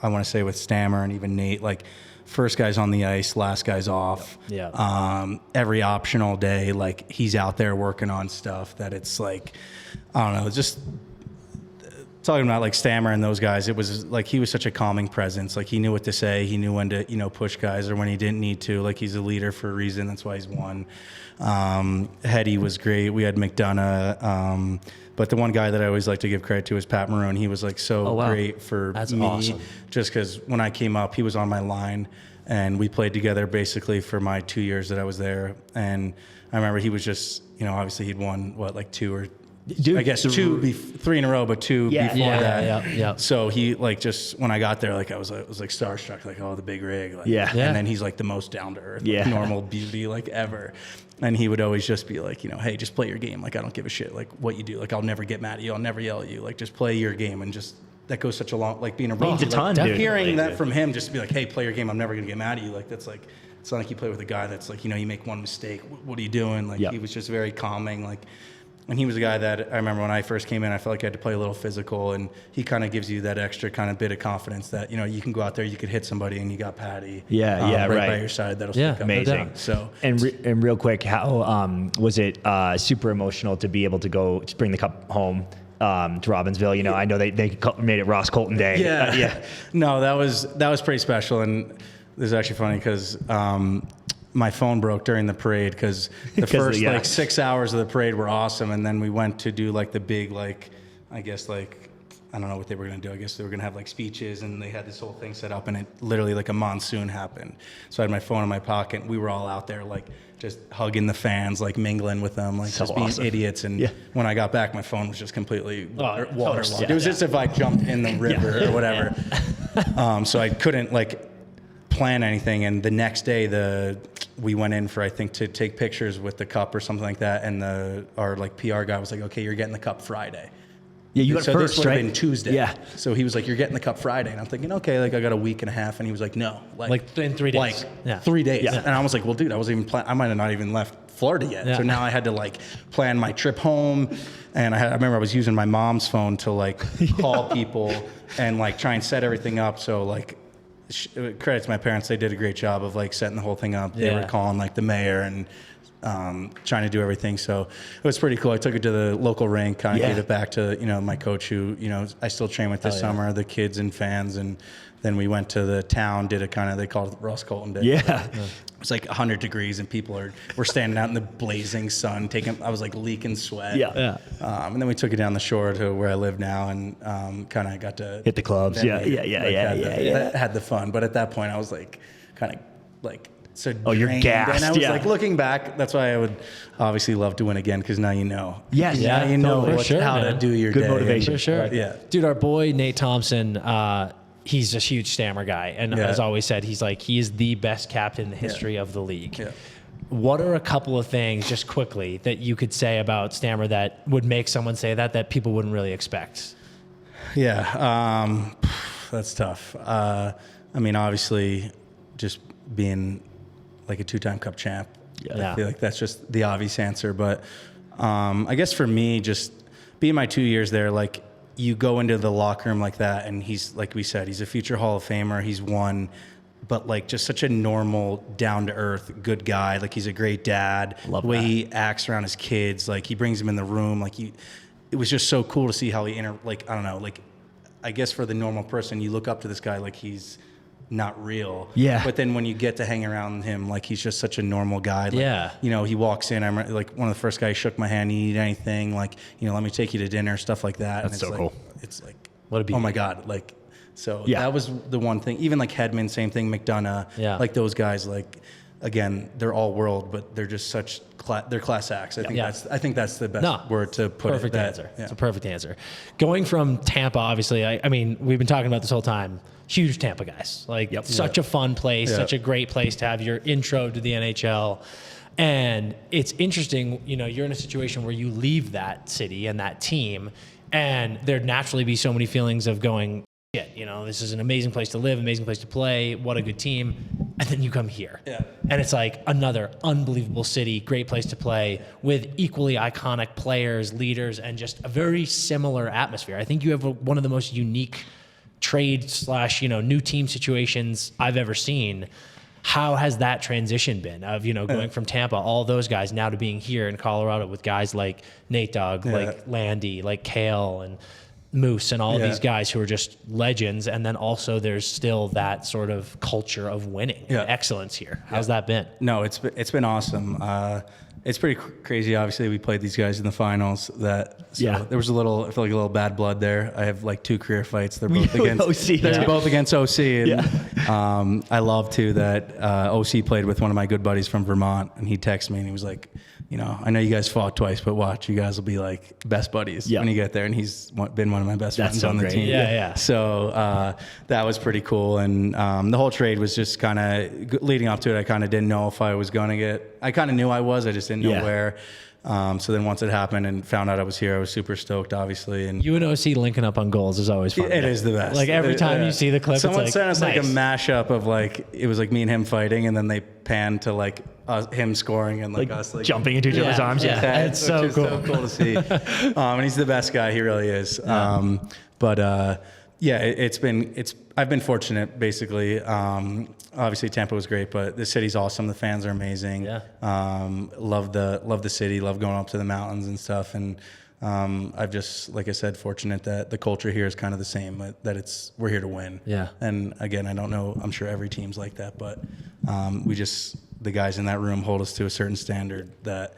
I want to say with Stammer and even Nate, like first guy's on the ice, last guy's off. Yeah. Every optional day, like he's out there working on stuff that it's like, I don't know, just talking about like Stammer and those guys. It was like, he was such a calming presence. Like he knew what to say. He knew when to, push guys or when he didn't need to. Like he's a leader for a reason. That's why he's won. Hetty was great. We had McDonough. But the one guy that I always like to give credit to is Pat Maroon. He was like great for me. Awesome. Just because when I came up, he was on my line, and we played together basically for my 2 years that I was there. And I remember he was just, obviously he'd won two or three in a row, but two before that. Yeah. So he like just when I got there, like I was like starstruck, like the big rig, like, Yeah. And then he's like the most down to earth, like, normal beauty like ever. And he would always just be like, hey, just play your game. Like I don't give a shit like what you do. Like I'll never get mad at you. I'll never yell at you. Like just play your game. And just that goes such a long like being a means a ton, like, dude. Hearing that from him, just to be like, hey, play your game. I'm never gonna get mad at you. Like that's like. It's not like you play with a guy that's like, you make one mistake. What are you doing? Like he was just very calming. Like. And he was a guy that I remember when I first came in, I felt like I had to play a little physical, and he kind of gives you that extra kind of bit of confidence that, you can go out there, you could hit somebody, and you got Patty. Right by your side. That'll stick up. Amazing. So, and real quick, how was it super emotional to be able to go just bring the cup home to Robbinsville? I know they made it Ross Colton Day. Yeah. No, that was pretty special, and this is actually funny because. My phone broke during the parade because the first 6 hours of the parade were awesome, and then we went to do like the big I don't know what they were gonna do. I guess they were gonna have like speeches, and they had this whole thing set up, and it literally like a monsoon happened. So I had my phone in my pocket. And we were all out there like just hugging the fans, like mingling with them, like just being idiots. And when I got back, my phone was just completely waterlogged. It was just if I jumped in the river or whatever. So I couldn't plan anything. And the next day, we went in for, I think, to take pictures with the cup or something like that. And our PR guy was like, okay, you're getting the cup Friday. Yeah, you got so first, this would right? have been Tuesday. Yeah. So he was like, you're getting the cup Friday. And I'm thinking, okay, I got a week and a half. And he was like, no. In 3 days. 3 days. Yeah. And I was like, well, dude, I wasn't even I might have not even left Florida yet. Yeah. So now I had to plan my trip home. And I remember I was using my mom's phone to call people and try and set everything up. So credit to my parents, they did a great job of setting the whole thing up. They were calling the mayor and trying to do everything. So it was pretty cool. I took it to the local rink, kind of gave it back to my coach who I still train with this summer, the kids and fans, and then we went to the town, did a they called it Ross Colton Day. Yeah. It's 100 degrees and people were standing out in the blazing sun I was leaking sweat. Yeah. And then we took it down the shore to where I live now and kind of got to hit the clubs. Had the fun. But at that point I was so you're gassed. And I was looking back, that's why I would obviously love to win again because now you know. Yes. Now you know how man. to do your good day. motivation. For sure. Yeah. Dude, our boy Nate Thompson, he's a huge Stammer guy, and as always said, he is the best captain in the history of the league. Yeah. What are a couple of things, just quickly, that you could say about Stammer that would make someone say that people wouldn't really expect? Yeah, that's tough. Obviously, just being a two-time Cup champ. Yeah. I feel like that's just the obvious answer. But I guess for me, just being my 2 years there, you go into the locker room like that, and he's, like we said, he's a future Hall of Famer. He's won, but just such a normal, down-to-earth, good guy. He's a great dad. Love the way that. he acts around his kids, he brings them in the room. It was just so cool to see how he I don't know, I guess for the normal person, you look up to this guy he's not real. Yeah. But then when you get to hang around him, he's just such a normal guy. He walks in. I'm one of the first guys shook my hand. You need anything? let me take you to dinner, stuff like that. That's so cool. It's What a beauty. oh my God. That was the one thing. Even Hedman, same thing. McDonough. Yeah. Those guys. Again, they're all world, but they're just such they're class acts. I think that's the best word to put it. Perfect answer. Yeah. It's a perfect answer. Going from Tampa, obviously, I mean, we've been talking about this whole time. Huge Tampa guys. Such a fun place, such a great place to have your intro to the NHL. And it's interesting, you're in a situation where you leave that city and that team, and there'd naturally be so many feelings of going, shit, this is an amazing place to live, amazing place to play, what a good team. and then you come here. Yeah. And it's like another unbelievable city, great place to play with equally iconic players, leaders, and just a very similar atmosphere. I think you have one of the most unique trade / new team situations I've ever seen. How has that transition been of, going from Tampa, all those guys, now to being here in Colorado with guys like Nate Dogg, like Landy, like Kale and Moose and all of these guys who are just legends. And then also there's still that sort of culture of winning and excellence here. How's that been? No, it's been awesome. It's pretty crazy. Obviously, we played these guys in the finals. There was I feel like a little bad blood there. I have like 2 career fights. They're both against OC. They're both against OC. And I love too that OC played with one of my good buddies from Vermont, and he texted me and he was like, I know you guys fought twice, but watch, you guys will be like best buddies when you get there. And he's been one of my best friends on the team. Yeah. So that was pretty cool. And the whole trade was just kind of leading up to it. I kind of didn't know if I was going to get. I kind of knew I was. I just didn't know where. So then once it happened and found out I was here, I was super stoked, obviously. And you and OC linking up on goals is always fun. It is the best. Like every time you see the clip, someone it's sent us nice. like a mashup of like, it was like me and him fighting, and then they panned to like him scoring and like us like jumping into each other's arms. Yeah. It's so cool. So cool to see. And he's the best guy. He really is. I've been fortunate basically. Obviously Tampa was great, but the city's awesome. The fans are amazing. Yeah. Love the city, love going up to the mountains and stuff. And I've just, like I said, fortunate that the culture here is kind of the same, that we're here to win. Yeah. And again, I don't know, I'm sure every team's like that, but the guys in that room hold us to a certain standard that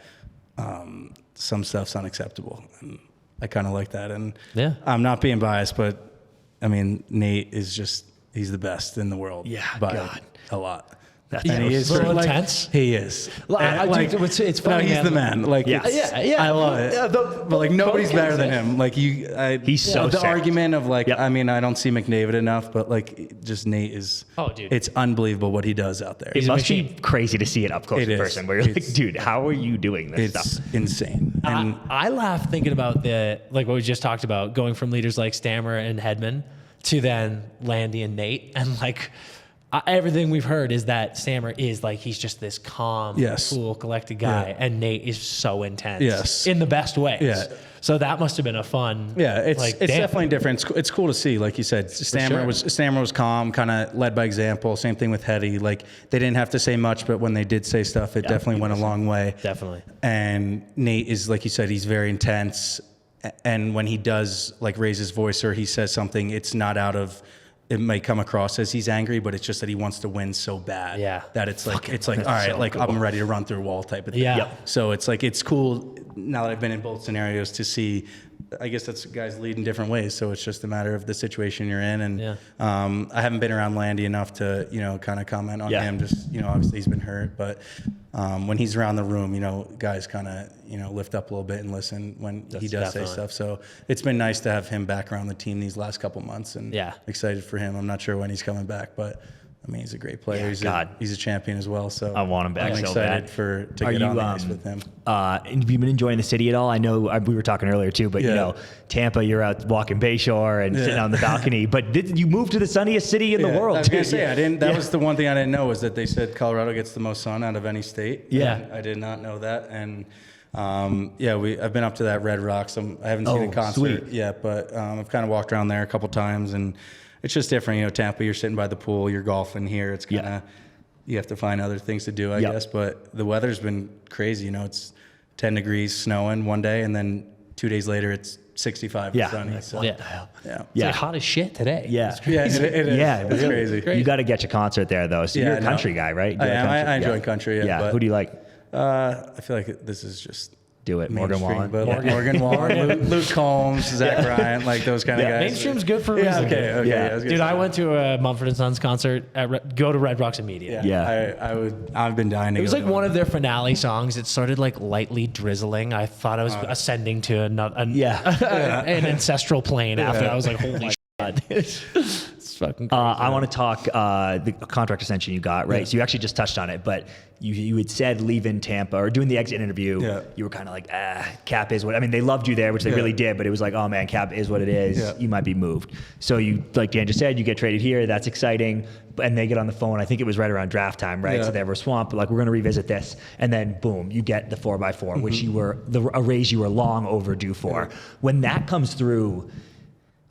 some stuff's unacceptable. And I kind of like that. And I'm not being biased, but I mean, Nate is he's the best in the world. Yeah, by God. a lot. And he is so intense. He is. It's funny. No, he's the man. Like, I love it. But like, nobody's better than him. Like he's so the sick. argument of like, I mean, I don't see McDavid enough, but like, just Nate is. Oh, dude, it's unbelievable what he does out there. It must be crazy to see it up close in person, where you're like, dude, how are you doing this it's stuff? Insane. And I laugh thinking about what we just talked about, going from leaders like Stammer and Hedman to then Landy and Nate, and like. Everything we've heard is that Stammer is like, he's just this calm, cool, collected guy, and Nate is so intense in the best ways. Yeah. So that must have been a fun. Yeah, it's definitely different. It's cool to see, like you said, Stammer was calm, kind of led by example. Same thing with Hetty. Like, they didn't have to say much, but when they did say stuff, it definitely went a long way. Definitely. And Nate is, like you said, he's very intense, and when he does like raise his voice or he says something, it's not out of. It may come across as he's angry, but it's just that he wants to win so bad that it's like, all right, so like cool. I'm ready to run through a wall type of thing. Yeah. So it's like, it's cool now that I've been in both scenarios to see, I guess that's guys lead in different ways. So it's just a matter of the situation you're in. And I haven't been around Landy enough to, kind of comment on him. Just, obviously he's been hurt, but when he's around the room, guys kind of, lift up a little bit and listen when he does say stuff. So it's been nice to have him back around the team these last couple months, and excited for him. I'm not sure when he's coming back, but I mean, he's a great player. He's a champion as well. So I want him back. I'm excited to get on the ice with him. Have you been enjoying the city at all? I know we were talking earlier too, but Tampa, you're out walking Bayshore and sitting on the balcony. But you moved to the sunniest city in the world. I was gonna say, I didn't. That was the one thing I didn't know, was that they said Colorado gets the most sun out of any state. Yeah, I did not know that. And I've been up to that Red Rocks. I haven't seen a concert yet, but I've kind of walked around there a couple times, and it's just different. Tampa, you're sitting by the pool, you're golfing. Here, it's kind of you have to find other things to do, I guess. But the weather's been crazy. It's 10 degrees, snowing one day, and then 2 days later it's 65 and sunny. So, it's like hot as shit today. Yeah, it is. Yeah, it's crazy. You got to get your concert there though. So you're a country guy, right? I enjoy country. Yeah. Who do you like? I feel like this is just. Do it, Morgan Wallen. Morgan Wallen, Luke Combs, Zach Ryan, like those kind of guys. Mainstream's good for a reason. Okay. Dude, I went to a Mumford & Sons concert. Go to Red Rocks immediately. I've been dying to go. It was like one of their finale songs. It started like lightly drizzling. I thought I was ascending to an ancestral plane after. I was like, holy It's fucking crazy. I want to talk the contract extension you got, right? Yeah. So you actually just touched on it, but you had said leaving Tampa or doing the exit interview. Yeah. You were kind of like, cap is what. I mean, they loved you there, which they really did, but it was like, oh man, cap is what it is. Yeah. You might be moved. So you, like Dan just said, you get traded here. That's exciting. And they get on the phone. I think it was right around draft time, right? Yeah. So they were swamped. Like, we're going to revisit this, and then boom, you get the 4x4, which you were a raise you were long overdue for. When that comes through.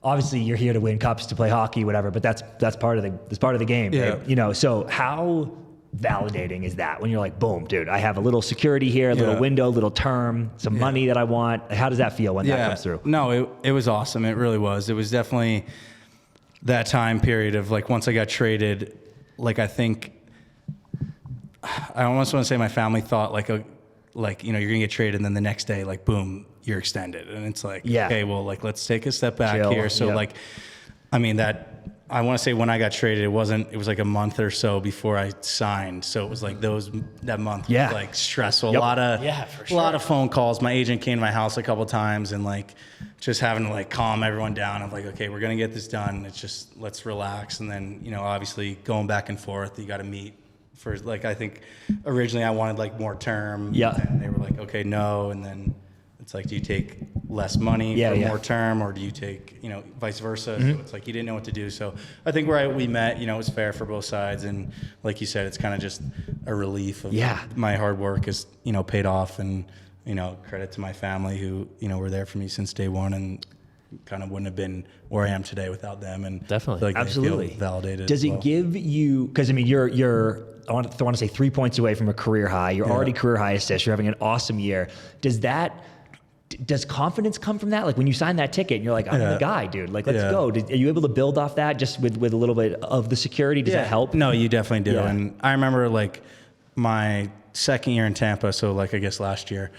Obviously, you're here to win cups, to play hockey, whatever. But that's part of the game, right? You know. So how validating is that when you're like, boom, dude, I have a little security here, a little window, a little term, some money that I want. How does that feel when that comes through? No, it was awesome. It really was. It was definitely that time period of like once I got traded. Like I think I almost want to say my family thought like you're gonna get traded, and then the next day like boom, you're extended, and it's like okay, well, like let's take a step back here. So like, I mean that I want to say when I got traded, it was like a month or so before I signed. So it was like that month was like stressful. A lot of phone calls. My agent came to my house a couple of times and like just having to like calm everyone down. I'm like, okay, we're gonna get this done. It's just let's relax. And then obviously going back and forth, you got to meet. For like, I think originally I wanted like more term. Yeah. And they were like, okay, no. And then it's like, do you take less money for more term, or do you take, vice versa? So it's like, you didn't know what to do. So I think where we met, it was fair for both sides. And like you said, it's kind of just a relief of my hard work is, paid off, and, credit to my family who, were there for me since day one, and kind of wouldn't have been where I am today without them. And definitely, like absolutely feel validated. Does it give you? Because I mean, you're I want to say 3 points away from a career high. You're already career high assist. You're having an awesome year. Does confidence come from that? Like when you sign that ticket and you're like, I'm the guy, dude. Like, let's go. Are you able to build off that just with a little bit of the security? Does that help? No, you definitely do. And I remember like my second year in Tampa. So like, I guess last year,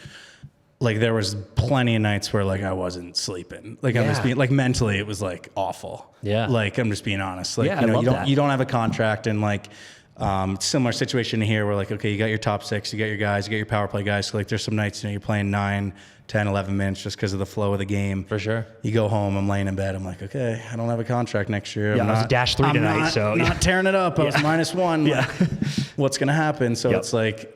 like there was plenty of nights where like I wasn't sleeping. Like I'm just being like mentally, it was like awful. Yeah. Like I'm just being honest. Like, you don't have a contract, and like, similar situation here where like, okay, you got your top six, you got your guys, you got your power play guys. So like there's some nights, you're playing 9, 10, 11 minutes just because of the flow of the game. For sure. You go home, I'm laying in bed. I'm like, okay, I don't have a contract next year. Yeah, I was a -3 tonight. I'm not tearing it up. I was -1. Like, what's going to happen? So it's like,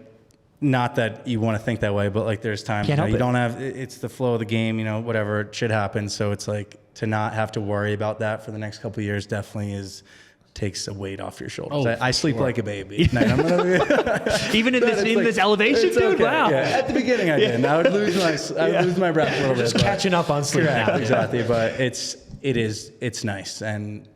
not that you want to think that way, but like there's times you don't have, it's the flow of the game, whatever, shit happens. So it's like to not have to worry about that for the next couple of years definitely takes a weight off your shoulders. I sleep like a baby. Even in this elevation, dude. Okay. Wow. Yeah. At the beginning, I did. I would lose my breath a little bit. Just catching up on sleep. Correct, exactly. But it's nice, and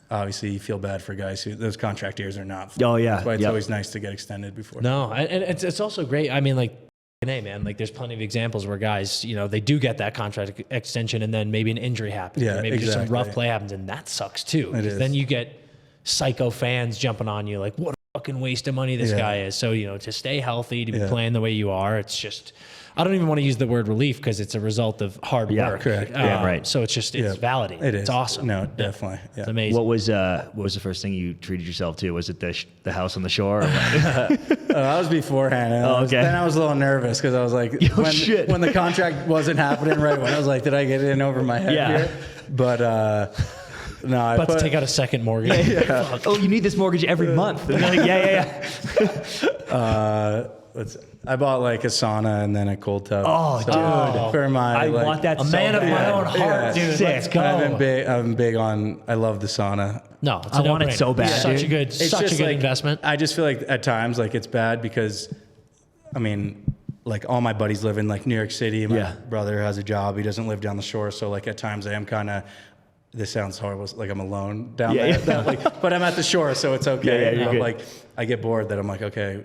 obviously you feel bad for guys who those contract years are not. Oh yeah. That's why it's always nice to get extended before. No, and it's also great. I mean, like. Hey man, like there's plenty of examples where guys, they do get that contract extension, and then maybe an injury happens, or maybe just some rough play happens, and that sucks too. Because then you get psycho fans jumping on you like, what a fucking waste of money this guy is. So to stay healthy, to be playing the way you are, it's just, I don't even want to use the word relief because it's a result of hard work. Correct. Right. So it's just it's validating. It is. It's awesome. No, definitely. It's amazing. What was the first thing you treated yourself to? Was it the house on the shore? Or that was beforehand. Then I was a little nervous because I was like, when the contract wasn't happening right when I was like, did I get it in over my head here? But no, about to take out a second mortgage. Oh, you need this mortgage every month. And like, I bought like a sauna and then a cold tub. Oh, dude. For my, I want that. A man of my own heart, dude. Let's go. I'm big on. I love the sauna. No, it's I want it so bad. Such a good investment. I just feel like at times like it's bad because, I mean, like all my buddies live in like New York City. My brother has a job. He doesn't live down the shore. So like at times I am kind of. This sounds horrible. Like I'm alone down there. But I'm at the shore, so it's okay. Like I get bored that I'm like, okay,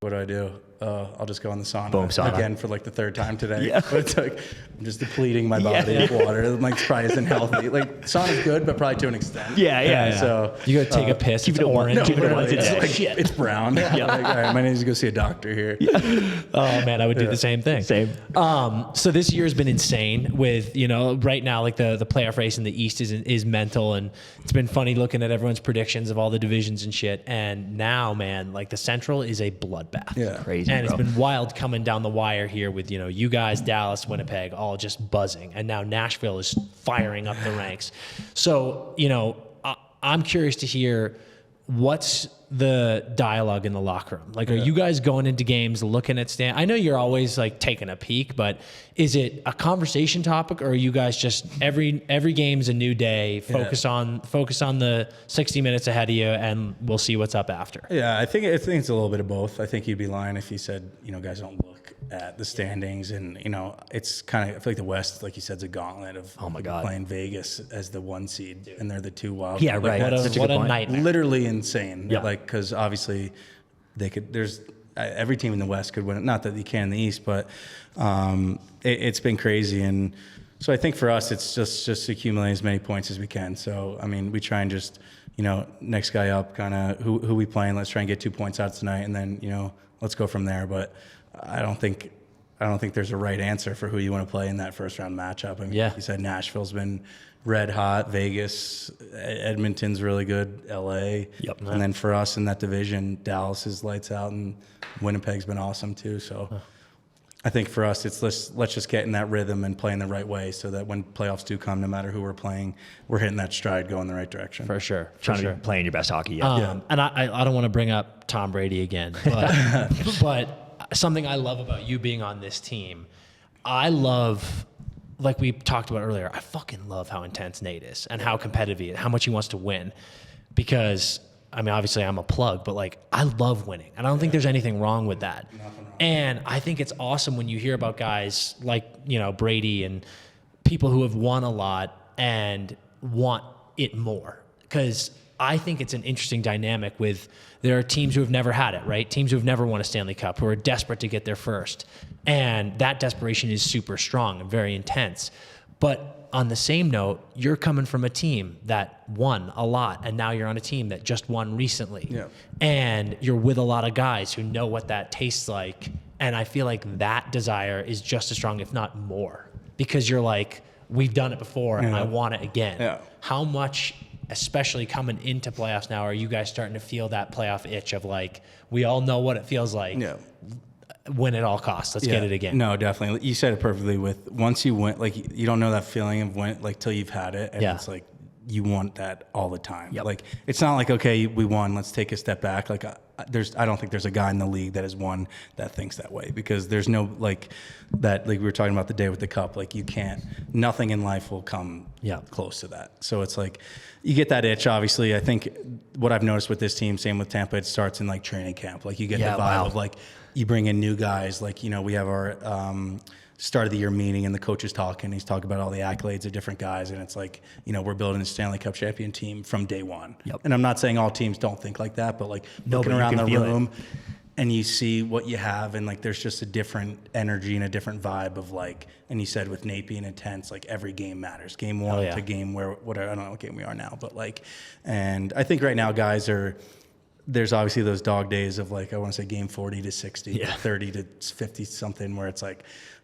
what do I do? I'll just go in the sauna again for like the third time today. But it's like I'm just depleting my body of water. It like probably isn't healthy. Like sauna's good, but probably to an extent. So you gotta take a piss. Keep it orange. It's brown. Like, all right, I might need to go see a doctor here. Oh man, I would do the same thing. So this year's been insane with right now like the playoff race in the East is mental, and it's been funny looking at everyone's predictions of all the divisions and shit. And now, man, like the Central is a bloodbath. Crazy. crazy, And bro. it's been wild coming down the wire here with, you guys, Dallas, Winnipeg, all just buzzing. And now Nashville is firing up the ranks. So, I'm curious to hear what's the dialogue in the locker room. Like, are you guys going into games looking at I know you're always like taking a peek, but is it a conversation topic, or are you guys just every game's a new day, focus on the 60 minutes ahead of you, and we'll see what's up after? Yeah, I think it's a little bit of both. I think you'd be lying if you said, guys don't look at the standings, and it's kind of, I feel like the West, like you said, is a gauntlet of playing Vegas as the 1 seed, and they're the 2 wild. Yeah, right. What a nightmare. Literally insane. Yeah. Like, because obviously they could. There's every team in the West could win it. Not that you can in the East, but it's been crazy. And so I think for us, it's just accumulate as many points as we can. So I mean, we try and just next guy up, kind of who we playing. Let's try and get 2 points out tonight, and then let's go from there. But I don't think there's a right answer for who you want to play in that first round matchup. I mean, like you said, Nashville's been red hot. Vegas, Edmonton's really good. LA, and then for us in that division, Dallas is lights out, and Winnipeg's been awesome too. So I think for us, it's let's just get in that rhythm and play in the right way, so that when playoffs do come, no matter who we're playing, we're hitting that stride, going the right direction. For sure, Trying to be playing your best hockey. And I don't want to bring up Tom Brady again, but but something I love about you being on this team, I love, like we talked about earlier, I fucking love how intense Nate is and how competitive he is, how much he wants to win. Because, I mean, obviously I'm a plug, but like, I love winning. And I don't think there's anything wrong with that. And I think it's awesome when you hear about guys like, Brady and people who have won a lot and want it more. Because I think it's an interesting dynamic with, there are teams who have never had it, right? Teams who have never won a Stanley Cup, who are desperate to get there first. And that desperation is super strong and very intense. But on the same note, you're coming from a team that won a lot, and now you're on a team that just won recently. Yeah. And you're with a lot of guys who know what that tastes like. And I feel like that desire is just as strong, if not more, because you're like, we've done it before and I want it again. Yeah. How much, especially coming into playoffs now, are you guys starting to feel that playoff itch of like, we all know what it feels like, win at all costs, let's get it again? No, definitely. You said it perfectly. With once you win, like, you don't know that feeling of win, like, till you've had it, and it's like you want that all the time. Like, it's not like, okay, we won, let's take a step back. Like, I don't think there's a guy in the league that has won that thinks that way, because there's no, like, that, like we were talking about the day with the cup, like, you can't, nothing in life will come close to that. So it's like, you get that itch. Obviously, I think what I've noticed with this team, same with Tampa, it starts in like training camp. Like, you get the vibe of like, you bring in new guys. Like, we have our start of the year meeting, and the coach is talking. He's talking about all the accolades of different guys, and it's like, we're building a Stanley Cup champion team from day one. And I'm not saying all teams don't think like that, but like looking around the room, and you see what you have, and like there's just a different energy and a different vibe of like, and you said with Nate being intense, like every game matters. Game one to game whatever, I don't know what game we are now, but like, and I think right now guys there's obviously those dog days of like, I want to say game 40 to 60, 30 to 50 something, where it's like,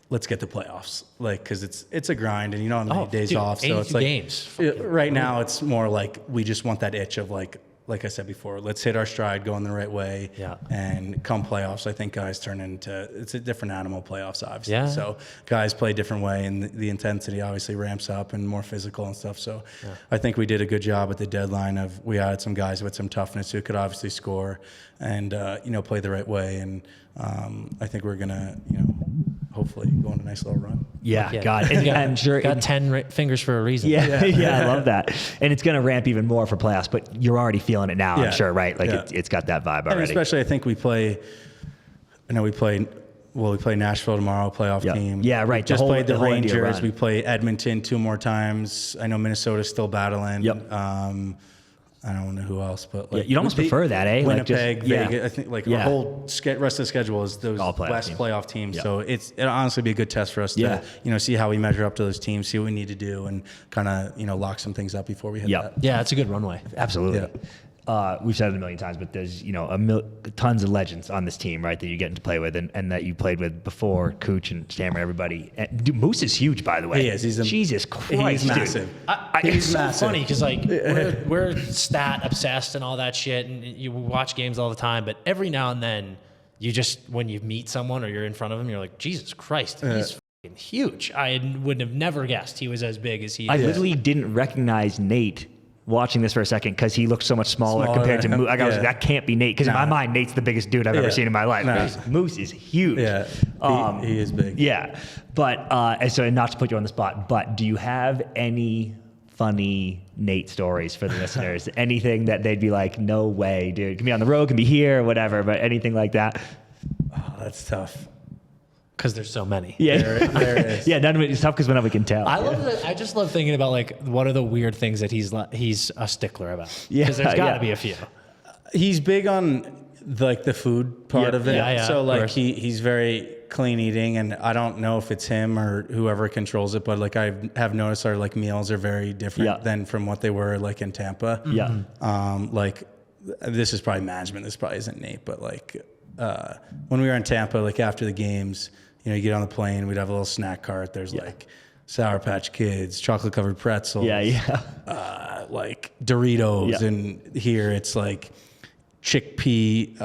let's get the playoffs, like, because it's a grind, and you don't have many days off, so it's like games. Right now it's more like we just want that itch of like I said before, let's hit our stride, go in the right way, and come playoffs, I think guys turn into, it's a different animal, playoffs, obviously. So guys play a different way, and the intensity obviously ramps up and more physical and stuff. So I think we did a good job at the deadline of, we added some guys with some toughness who could obviously score and play the right way, and I think we're gonna hopefully go on a nice little run. God, and I'm sure got 10 fingers for a reason. I love that, and it's going to ramp even more for playoffs. But you're already feeling it now, I'm sure, right? Like it's got that vibe already. And especially, I think we play Nashville tomorrow, playoff team. Yeah, right. Just played the Rangers. We play Edmonton 2 more times. I know Minnesota's still battling. I don't know who else, but like, you'd almost prefer that, eh? Winnipeg, like just, Vegas. I think like our whole rest of the schedule is those West playoff teams. So it'll honestly be a good test for us to see how we measure up to those teams, see what we need to do, and kind of lock some things up before we hit that. Yeah, it's a good runway. Absolutely. We've said it a million times, but there's tons of legends on this team, right, that you get to play with, and that you played with before, Cooch and Stammer, everybody. And, dude, Moose is huge, by the way. He is. Jesus Christ, he's massive. It's so funny because like we're stat obsessed and all that shit, and you watch games all the time, but every now and then you just, when you meet someone or you're in front of him, you're like, Jesus Christ, he's fucking huge. I wouldn't have never guessed he was as big as he is. I literally didn't recognize Nate watching this for a second because he looked so much smaller compared to Moose. I was like, that can't be Nate, because in my mind, Nate's the biggest dude I've ever seen in my life. Moose is huge. Yeah, he is big. Yeah, but and so not to put you on the spot, but do you have any funny Nate stories for the listeners? Anything that they'd be like, no way, dude. Can be on the road, can be here, whatever, but anything like that? Oh, that's tough. Because there's so many. Yeah, there is. Yeah, none of it is tough because none of it can tell. I love that. I just love thinking about like what are the weird things that he's a stickler about. Yeah, because there's got to be a few. He's big on like the food part of it. Yeah, so like he's very clean eating, and I don't know if it's him or whoever controls it, but like I have noticed our like meals are very different than from what they were like in Tampa. Yeah. Like this is probably management. This probably isn't Nate, but like when we were in Tampa, like after the games, you know, you get on the plane, we'd have a little snack cart. There's like Sour Patch Kids, chocolate covered pretzels. Like Doritos, and here it's like chickpea,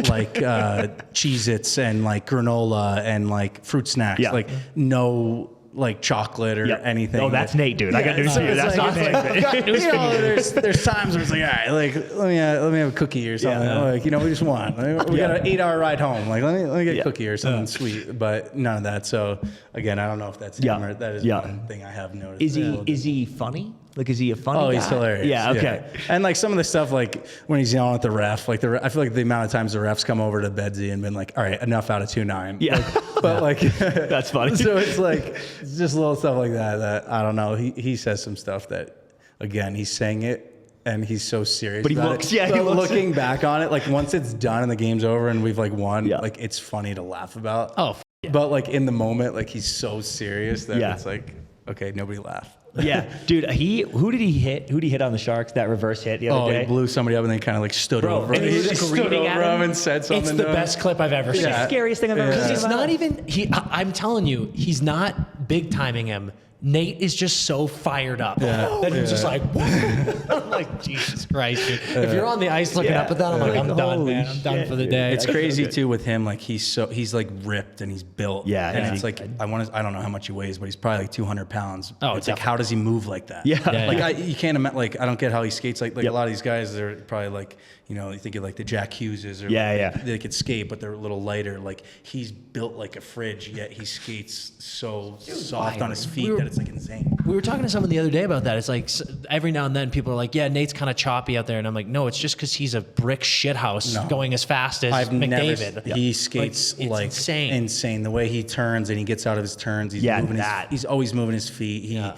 like Cheez-Its and like granola and like fruit snacks. Like no like chocolate or anything. Oh, that's Nate, dude. I got news for you. That's not Nate. There's times where it's like, all right, like let me have a cookie or something. Like, you know, we just want. We got an 8-hour ride home. Like let me get a cookie or something sweet, but none of that. So again, I don't know if that's him or that is one thing I have noticed. Is he funny? Like, is he a funny guy? Oh, he's hilarious. Yeah, okay. Yeah. And like some of the stuff, like when he's yelling at the ref, like I feel like the amount of times the refs come over to Bedsy and been like, all right, enough out of 2-9. Yeah. Like, but like, that's funny. So it's like, it's just little stuff like that I don't know. He says some stuff that, again, he's saying it and he's so serious. But he about looks, it. But looking it. back on it, like once it's done and the game's over and we've like won, like it's funny to laugh about. Oh, but like in the moment, like he's so serious that it's like, okay, nobody laugh. Yeah, dude. Who did he hit? Who did he hit on the Sharks? That reverse hit the other day. He blew somebody up and then kind of like stood over. And he just was stood over him and said something. It's the best clip I've ever seen. It's the scariest thing I've ever seen. It's not even. I'm telling you, he's not big timing him. Nate is just so fired up that he's just like, I'm like, Jesus Christ, dude. If you're on the ice looking up at that, I'm like, I'm done, man. I'm done for the day. It's crazy too with him. Like he's like ripped and he's built. Yeah, and it's like I don't know how much he weighs, but he's probably like 200 pounds. Oh, it's like how does he move like that? You can't imagine. Like I don't get how he skates. Like a lot of these guys, they're probably like, you know, you think of like the Jack Hugheses or they could skate, but they're a little lighter. Like he's built like a fridge, yet he skates so soft on his feet that it's like insane. We were talking to someone the other day about that. It's like every now and then people are like, yeah, Nate's kind of choppy out there. And I'm like, no, it's just because he's a brick shithouse going as fast as McDavid. He skates like insane. The way he turns and he gets out of his turns. He's moving he's always moving his feet.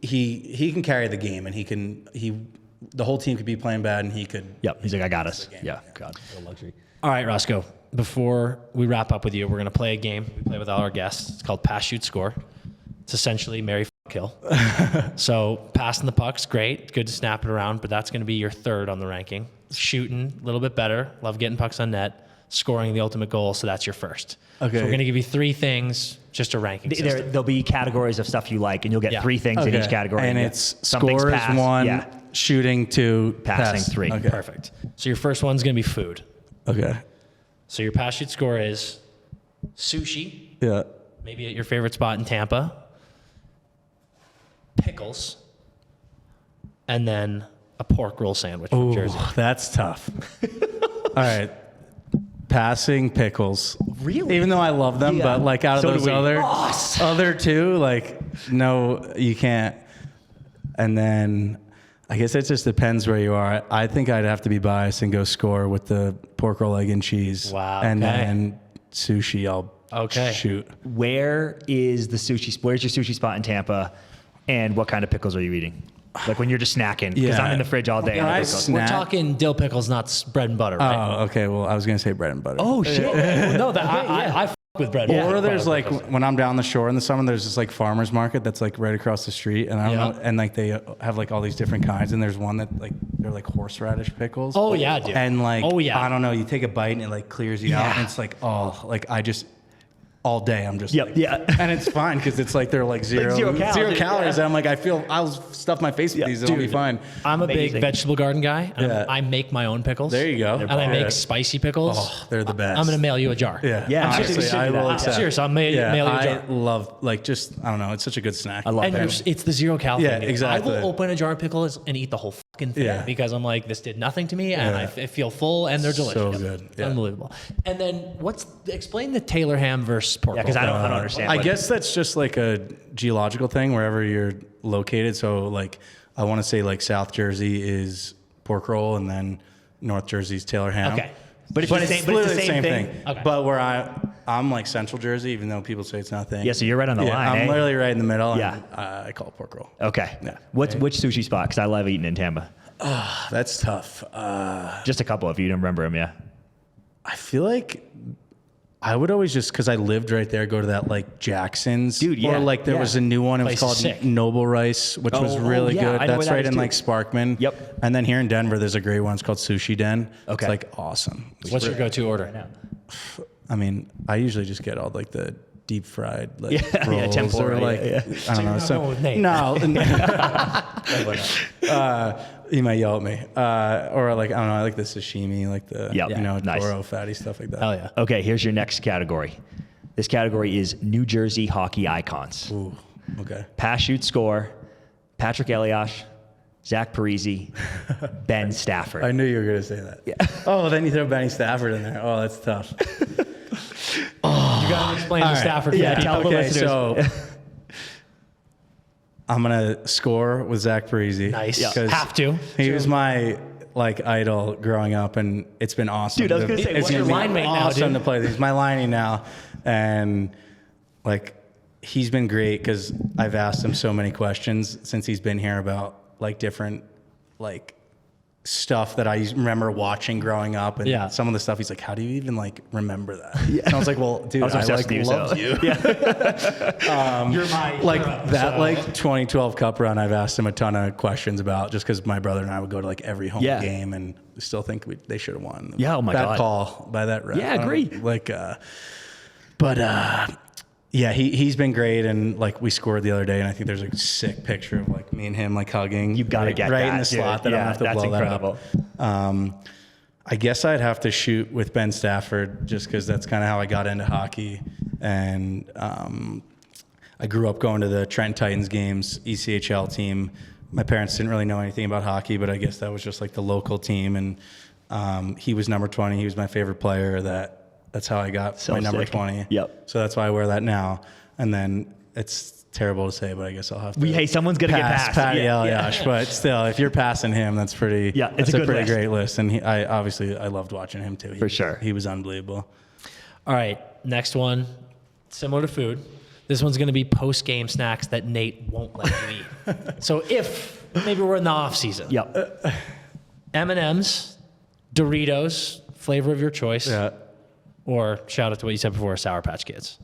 He can carry the game, and the whole team could be playing bad and he could. Yep. He's like, I got us. Yeah. God, what a luxury. All right, Roscoe, before we wrap up with you, we're going to play a game. We play with all our guests. It's called Pass, Shoot, Score. It's essentially marry, kill. So passing the puck's great. Good to snap it around, but that's going to be your third on the ranking. Shooting, a little bit better. Love getting pucks on net. Scoring, the ultimate goal. So that's your first. Okay. So we're going to give you 3 things, just a ranking system. There'll be categories of stuff you like, and you'll get 3 things in each category. And it's score is 1, shooting 2, passing 3. Okay. Perfect. So your first one's going to be food. Okay. So your pass, shoot, score is sushi. Yeah. Maybe at your favorite spot in Tampa. Pickles. And then a pork roll sandwich from Jersey. That's tough. All right. Passing pickles. Really? Even though I love them, but like out of those other 2, like no, you can't. And then I guess it just depends where you are. I think I'd have to be biased and go score with the pork roll, egg, and cheese. Wow. And then sushi, I'll shoot. Where's your sushi spot in Tampa, and what kind of pickles are you eating? Like when you're just snacking, because I'm in the fridge all day. We're talking dill pickles, not bread and butter, right? Oh, okay. Well, I was gonna say bread and butter. Oh shit! No, I f with bread. Or there's like when I'm down the shore in the summer, there's this like farmer's market that's like right across the street, and I don't know, and like they have like all these different kinds, and there's one that like they're like horseradish pickles. Oh yeah, dude. And like I don't know, you take a bite and it like clears you out, and it's like like all day. I'm just Yep, yeah. and it's fine because it's like they're like zero calories, calories. And I'm like, I'll stuff my face with these and I'll be fine. I'm a Amazing. big vegetable garden guy. I make my own pickles. There you go. And I make spicy pickles. Oh, they're the best. I'm going to mail you a jar. Yeah, honestly, I will I'm accept. serious. I'll mail you a jar. I love I don't know. It's such a good snack. I love And that. it's the 0 cal Yeah, thing. exactly. I will open a jar of pickles and eat the whole fucking thing because I'm like, this did nothing to me, and I feel full, and they're delicious. So good. Yeah. Unbelievable. And then explain the Taylor ham versus pork roll. Because I don't understand. I guess that's just like a geological thing wherever you're located. So like, I want to say like South Jersey is pork roll, and then North Jersey's Taylor ham. Okay. But it's the same thing. Okay. But where I'm like Central Jersey, even though people say it's not a thing. Yeah, so you're right on the line. I'm literally right in the middle. Yeah. And, I call it pork roll. Okay. Yeah. Which sushi spot? Because I love eating in Tampa. That's tough. Just a couple if you don't remember them, yeah. I feel like I would always just, because I lived right there, go to that like Jackson's. Dude, yeah, Or like there was a new one. It was Place is called sick. Noble Rice, which was really yeah, good. I know That's where that right is in too. like Sparkman. Yep. And then here in Denver, there's a great one. It's called Sushi Den. Okay. It's like awesome. What's your go-to order? I mean, I usually just get all like the deep fried like Yeah, rolls tempura, or like yeah. I don't know. not going with Nate. No. He might yell at me. Or like I don't know. I like the sashimi, like the Yep. Nice. Toro fatty stuff like that. Hell yeah. Okay, here's your next category. This category is New Jersey hockey icons. Ooh. Okay. Pass, shoot, score. Patrick Eliash, Zach Parise, Ben Stafford. I knew you were going to say that. Yeah. Oh, then you throw Benny Stafford in there. Oh, that's tough. You got to explain the Stafford. Yeah, thing. tell the Okay, listeners. so I'm going to score with Zach Parise. Nice. Yeah. 'cause Have to. He was my like idol growing up, and it's been awesome. Dude, I was gonna say, it's what's gonna your be line mate now, awesome dude? to play. He's my liney now, and like he's been great because I've asked him so many questions since he's been here about like different like stuff that I remember watching growing up, and some of the stuff he's like, how do you even like remember that? And I was like, well, dude, I like love you. You're my Like hero, that, so- like 2012 Cup run, I've asked him a ton of questions about just because my brother and I would go to like every home game, and still think they should have won. Yeah, oh my Bad God. call by that ref. Yeah, agree. Yeah, he's been great, and like we scored the other day, and I think there's a sick picture of like me and him like hugging. You gotta get right that, in the dude. slot that I don't have to that's blow incredible. that up. I guess I'd have to shoot with Ben Stafford just because that's kind of how I got into hockey, and I grew up going to the Trent Titans games, ECHL team. My parents didn't really know anything about hockey, but I guess that was just like the local team, and he was number 20. He was my favorite player. That's how I got So my number sick. 20. Yep. So that's why I wear that now. And then it's terrible to say, but I guess I'll have to. Hey, someone's gonna get pass past. Patty Yeah, Eliash, but still, if you're passing him, that's pretty. Yeah, it's that's a good pretty list. great list. And I loved watching him too. For sure. He was unbelievable. All right, next one, similar to food. This one's going to be post-game snacks that Nate won't let you eat. So if maybe we're in the off season, Yep. M&Ms, Doritos, flavor of your choice, Yeah, or shout out to what you said before, Sour Patch Kids.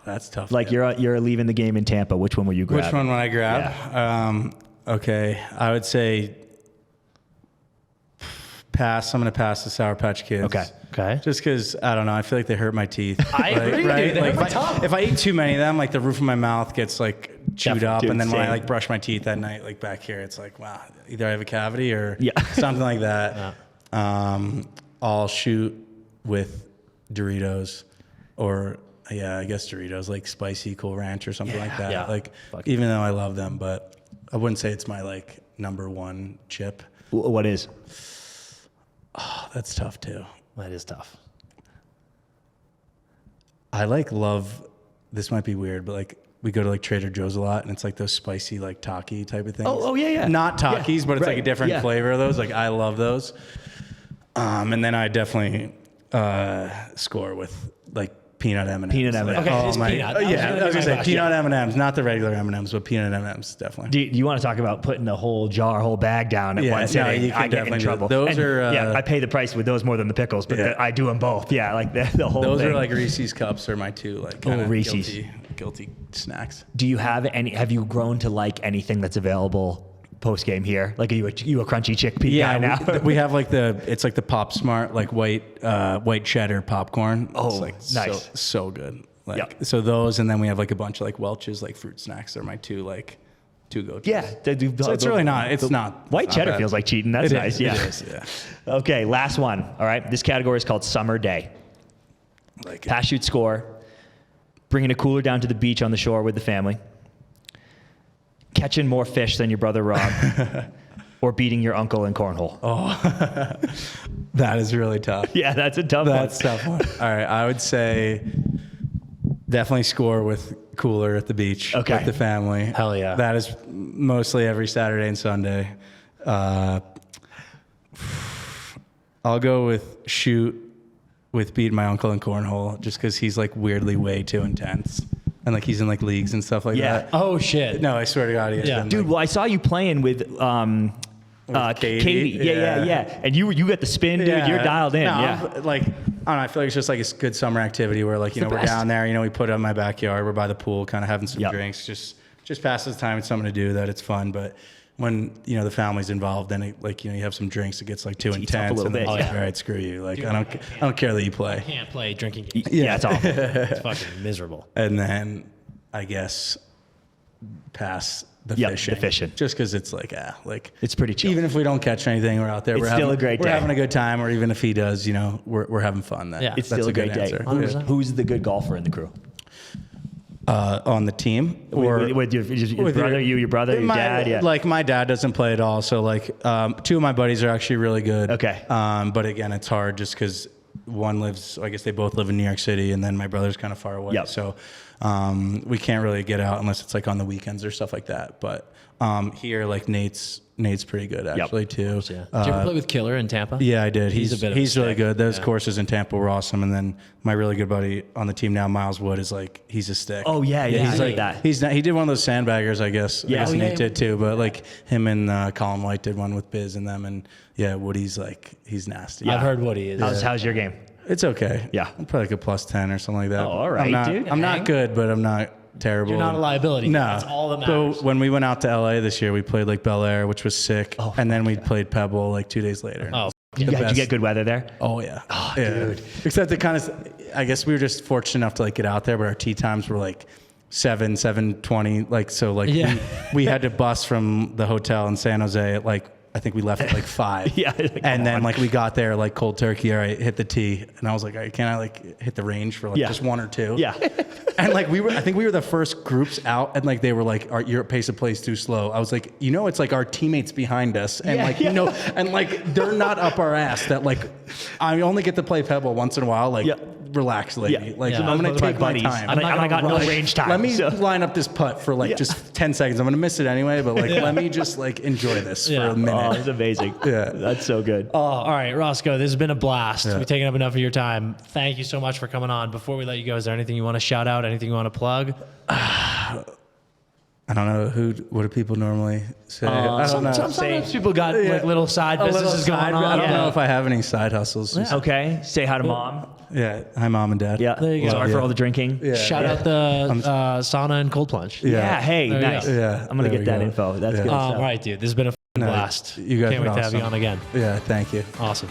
that's tough. Like you're leaving the game in Tampa. Which one will you grab? Which one would I grab? Okay, I would say pass. I'm going to pass the Sour Patch Kids. Okay. Just because, I don't know, I feel like they hurt my teeth. I agree, dude. They hurt my tongue. if I eat too many of them, like the roof of my mouth gets like chewed up. Dude, And then when I same. like brush my teeth at night, like back here, it's like, wow, either I have a cavity or Yeah. something like that. I'll shoot with Doritos or, I guess Doritos, like spicy Cool Ranch or something like that. Yeah. Like, Fuck. even though I love them, but I wouldn't say it's my like number one chip. What is? Oh, that's tough too. That is tough. I like love, this might be weird, but like we go to like Trader Joe's a lot and it's like those spicy like Taki type of things. Oh, yeah. Not Takis, but it's like a right, different yeah. flavor of those. Like I love those. And then I definitely score with like peanut M&Ms. Peanut M&Ms. Okay, oh it's my, peanut. That was yeah, gonna I was be gonna my say question. peanut M&Ms, not the regular M&Ms, but peanut M&Ms definitely. Do you want to talk about putting the whole bag down at Yeah, one no, sitting? you can I get in definitely do trouble. that. Those And, are, I pay the price with those more than the pickles, but Yeah. I do them both. Yeah, like the whole Those thing. are like Reese's cups are my two like kind of Reese's. guilty snacks. Do you have you grown to like anything that's available post game here? Like are you a crunchy chickpea guy now? we have like it's like the Pop Smart like white cheddar popcorn. Oh, it's like nice. so good. Like, Yep. so those, and then we have like a bunch of like Welch's, like fruit snacks are my two go-tos. Yeah. So it's really not, it's not. White it's not cheddar bad. feels like cheating. That's It nice. is, Yeah. It is, yeah. Okay, last one. All right. This category is called Summer Day. Like, Pass, shoot, score. Bringing a cooler down to the beach on the shore with the family. Catching more fish than your brother Rob. Or beating your uncle in cornhole. that is really tough. Yeah, that's a tough That's one. a tough one. All right, I would say definitely score with cooler at the beach Okay. with the family. Hell yeah. That is mostly every Saturday and Sunday. I'll go with shoot with beating my uncle in cornhole just because he's like weirdly way too intense. And like he's in like leagues and stuff like Yeah. that. Oh shit. No, I swear to God, he has Yeah. been, Dude, like, well, I saw you playing with Katie. Yeah. And you got the spin, dude. You're dialed in. No, Yeah. like, I don't know. I feel like it's just like a good summer activity where like, we're best. down there, we put it in my backyard. We're by the pool, kind of having some Yep. drinks, just passes the time. It's something to do that it's fun. But when, the family's involved, then it, like, you have some drinks, it gets like too Heats up a intense. little And then bit, it's like, yeah. all right, screw you. Like, I don't care that you play. Can't play drinking games. Yeah, it's awful. It's fucking miserable. And then I guess pass the Yep, fishing. the fishing. Just because it's like, It's pretty chill. even if we don't catch anything, we're out there. It's we're still having, a great we're day. having a good time, or even if he does, we're having fun. Then Yeah. It's that's still a great good day. answer. 100%. Who's the good golfer in the crew? On the team, or With your brother, your brother, your dad? Yeah. Like my dad doesn't play at all, so like two of my buddies are actually really good. Okay. But again, it's hard just because one lives. I guess they both live in New York City, and then my brother's kind of far away. Yep. So we can't really get out unless it's like on the weekends or stuff like that. But here, like Nate's pretty good actually too. Yeah. Did you ever play with Killer in Tampa? Yeah, I did. He's a bit of a he's really stick. good. Those Yeah. courses in Tampa were awesome. And then my really good buddy on the team now, Miles Wood, is like he's a stick. Oh, yeah, he's I heard like that. He's not, he did one of those sandbaggers, I guess. Yeah. I guess Oh, Nate yeah. did too. But like him and Colin White did one with Biz and them. And yeah, Woody's like he's nasty. I've heard Woody is. How's your game? It's okay. Yeah. I'm probably like a plus 10 or something like that. Oh, all right, I'm not, dude. I'm not good, but I'm not terrible. You're not a liability. No. That's all that matters. So when we went out to LA this year, we played like Bel Air, which was sick. Oh, and then we played Pebble like 2 days later. Oh, Did you best. get good weather there? Oh yeah. Oh, yeah. dude. Except it kind of, I guess we were just fortunate enough to like get out there, but our tee times were like 7:20. Like, so like Yeah. we had to bus from the hotel in San Jose at like, I think we left at like 5. Yeah, come And then on. like we got there like cold turkey. All right, hit the tee. And I was like, all right, can I like hit the range for like Yeah. just 1 or 2? Yeah. And like I think we were the first groups out, and like they were like, your pace of play is too slow. I was like, it's like our teammates behind us, and Yeah, like yeah. and like they're not up our ass. That like I only get to play Pebble once in a while. Like, Yeah. relax, lady. Yeah. Like Yeah. I'm gonna Those are my take my buddies. time. I'm like, I got no rush. range time. Let me so- line up this putt for like just 10 seconds. I'm gonna miss it anyway, but like let me just like enjoy this Yeah. for a Oh, minute. it's amazing. Yeah. That's so good. Oh, all right, Roscoe, this has been a blast. Yeah. We've taken up enough of your time. Thank you so much for coming on. Before we let you go, is there anything you want to shout out? Anything you want to plug? I don't know what do people normally say. I don't know. Sometimes people got like little side A little businesses side- going on. I don't Yeah. know if I have any side hustles. Just- Okay. Say hi to mom. Yeah. Hi, mom and dad. Yeah. There you go. Sorry for Yeah. all the drinking. Yeah. Shout out the sauna and cold plunge. Yeah. Hey, There you nice. go. Yeah, I'm gonna there get we that go. info. That's Yeah. good All stuff. right, dude. This has been a No, blast. you guys Can't are wait to have you awesome. on again. Yeah. Thank you. Awesome.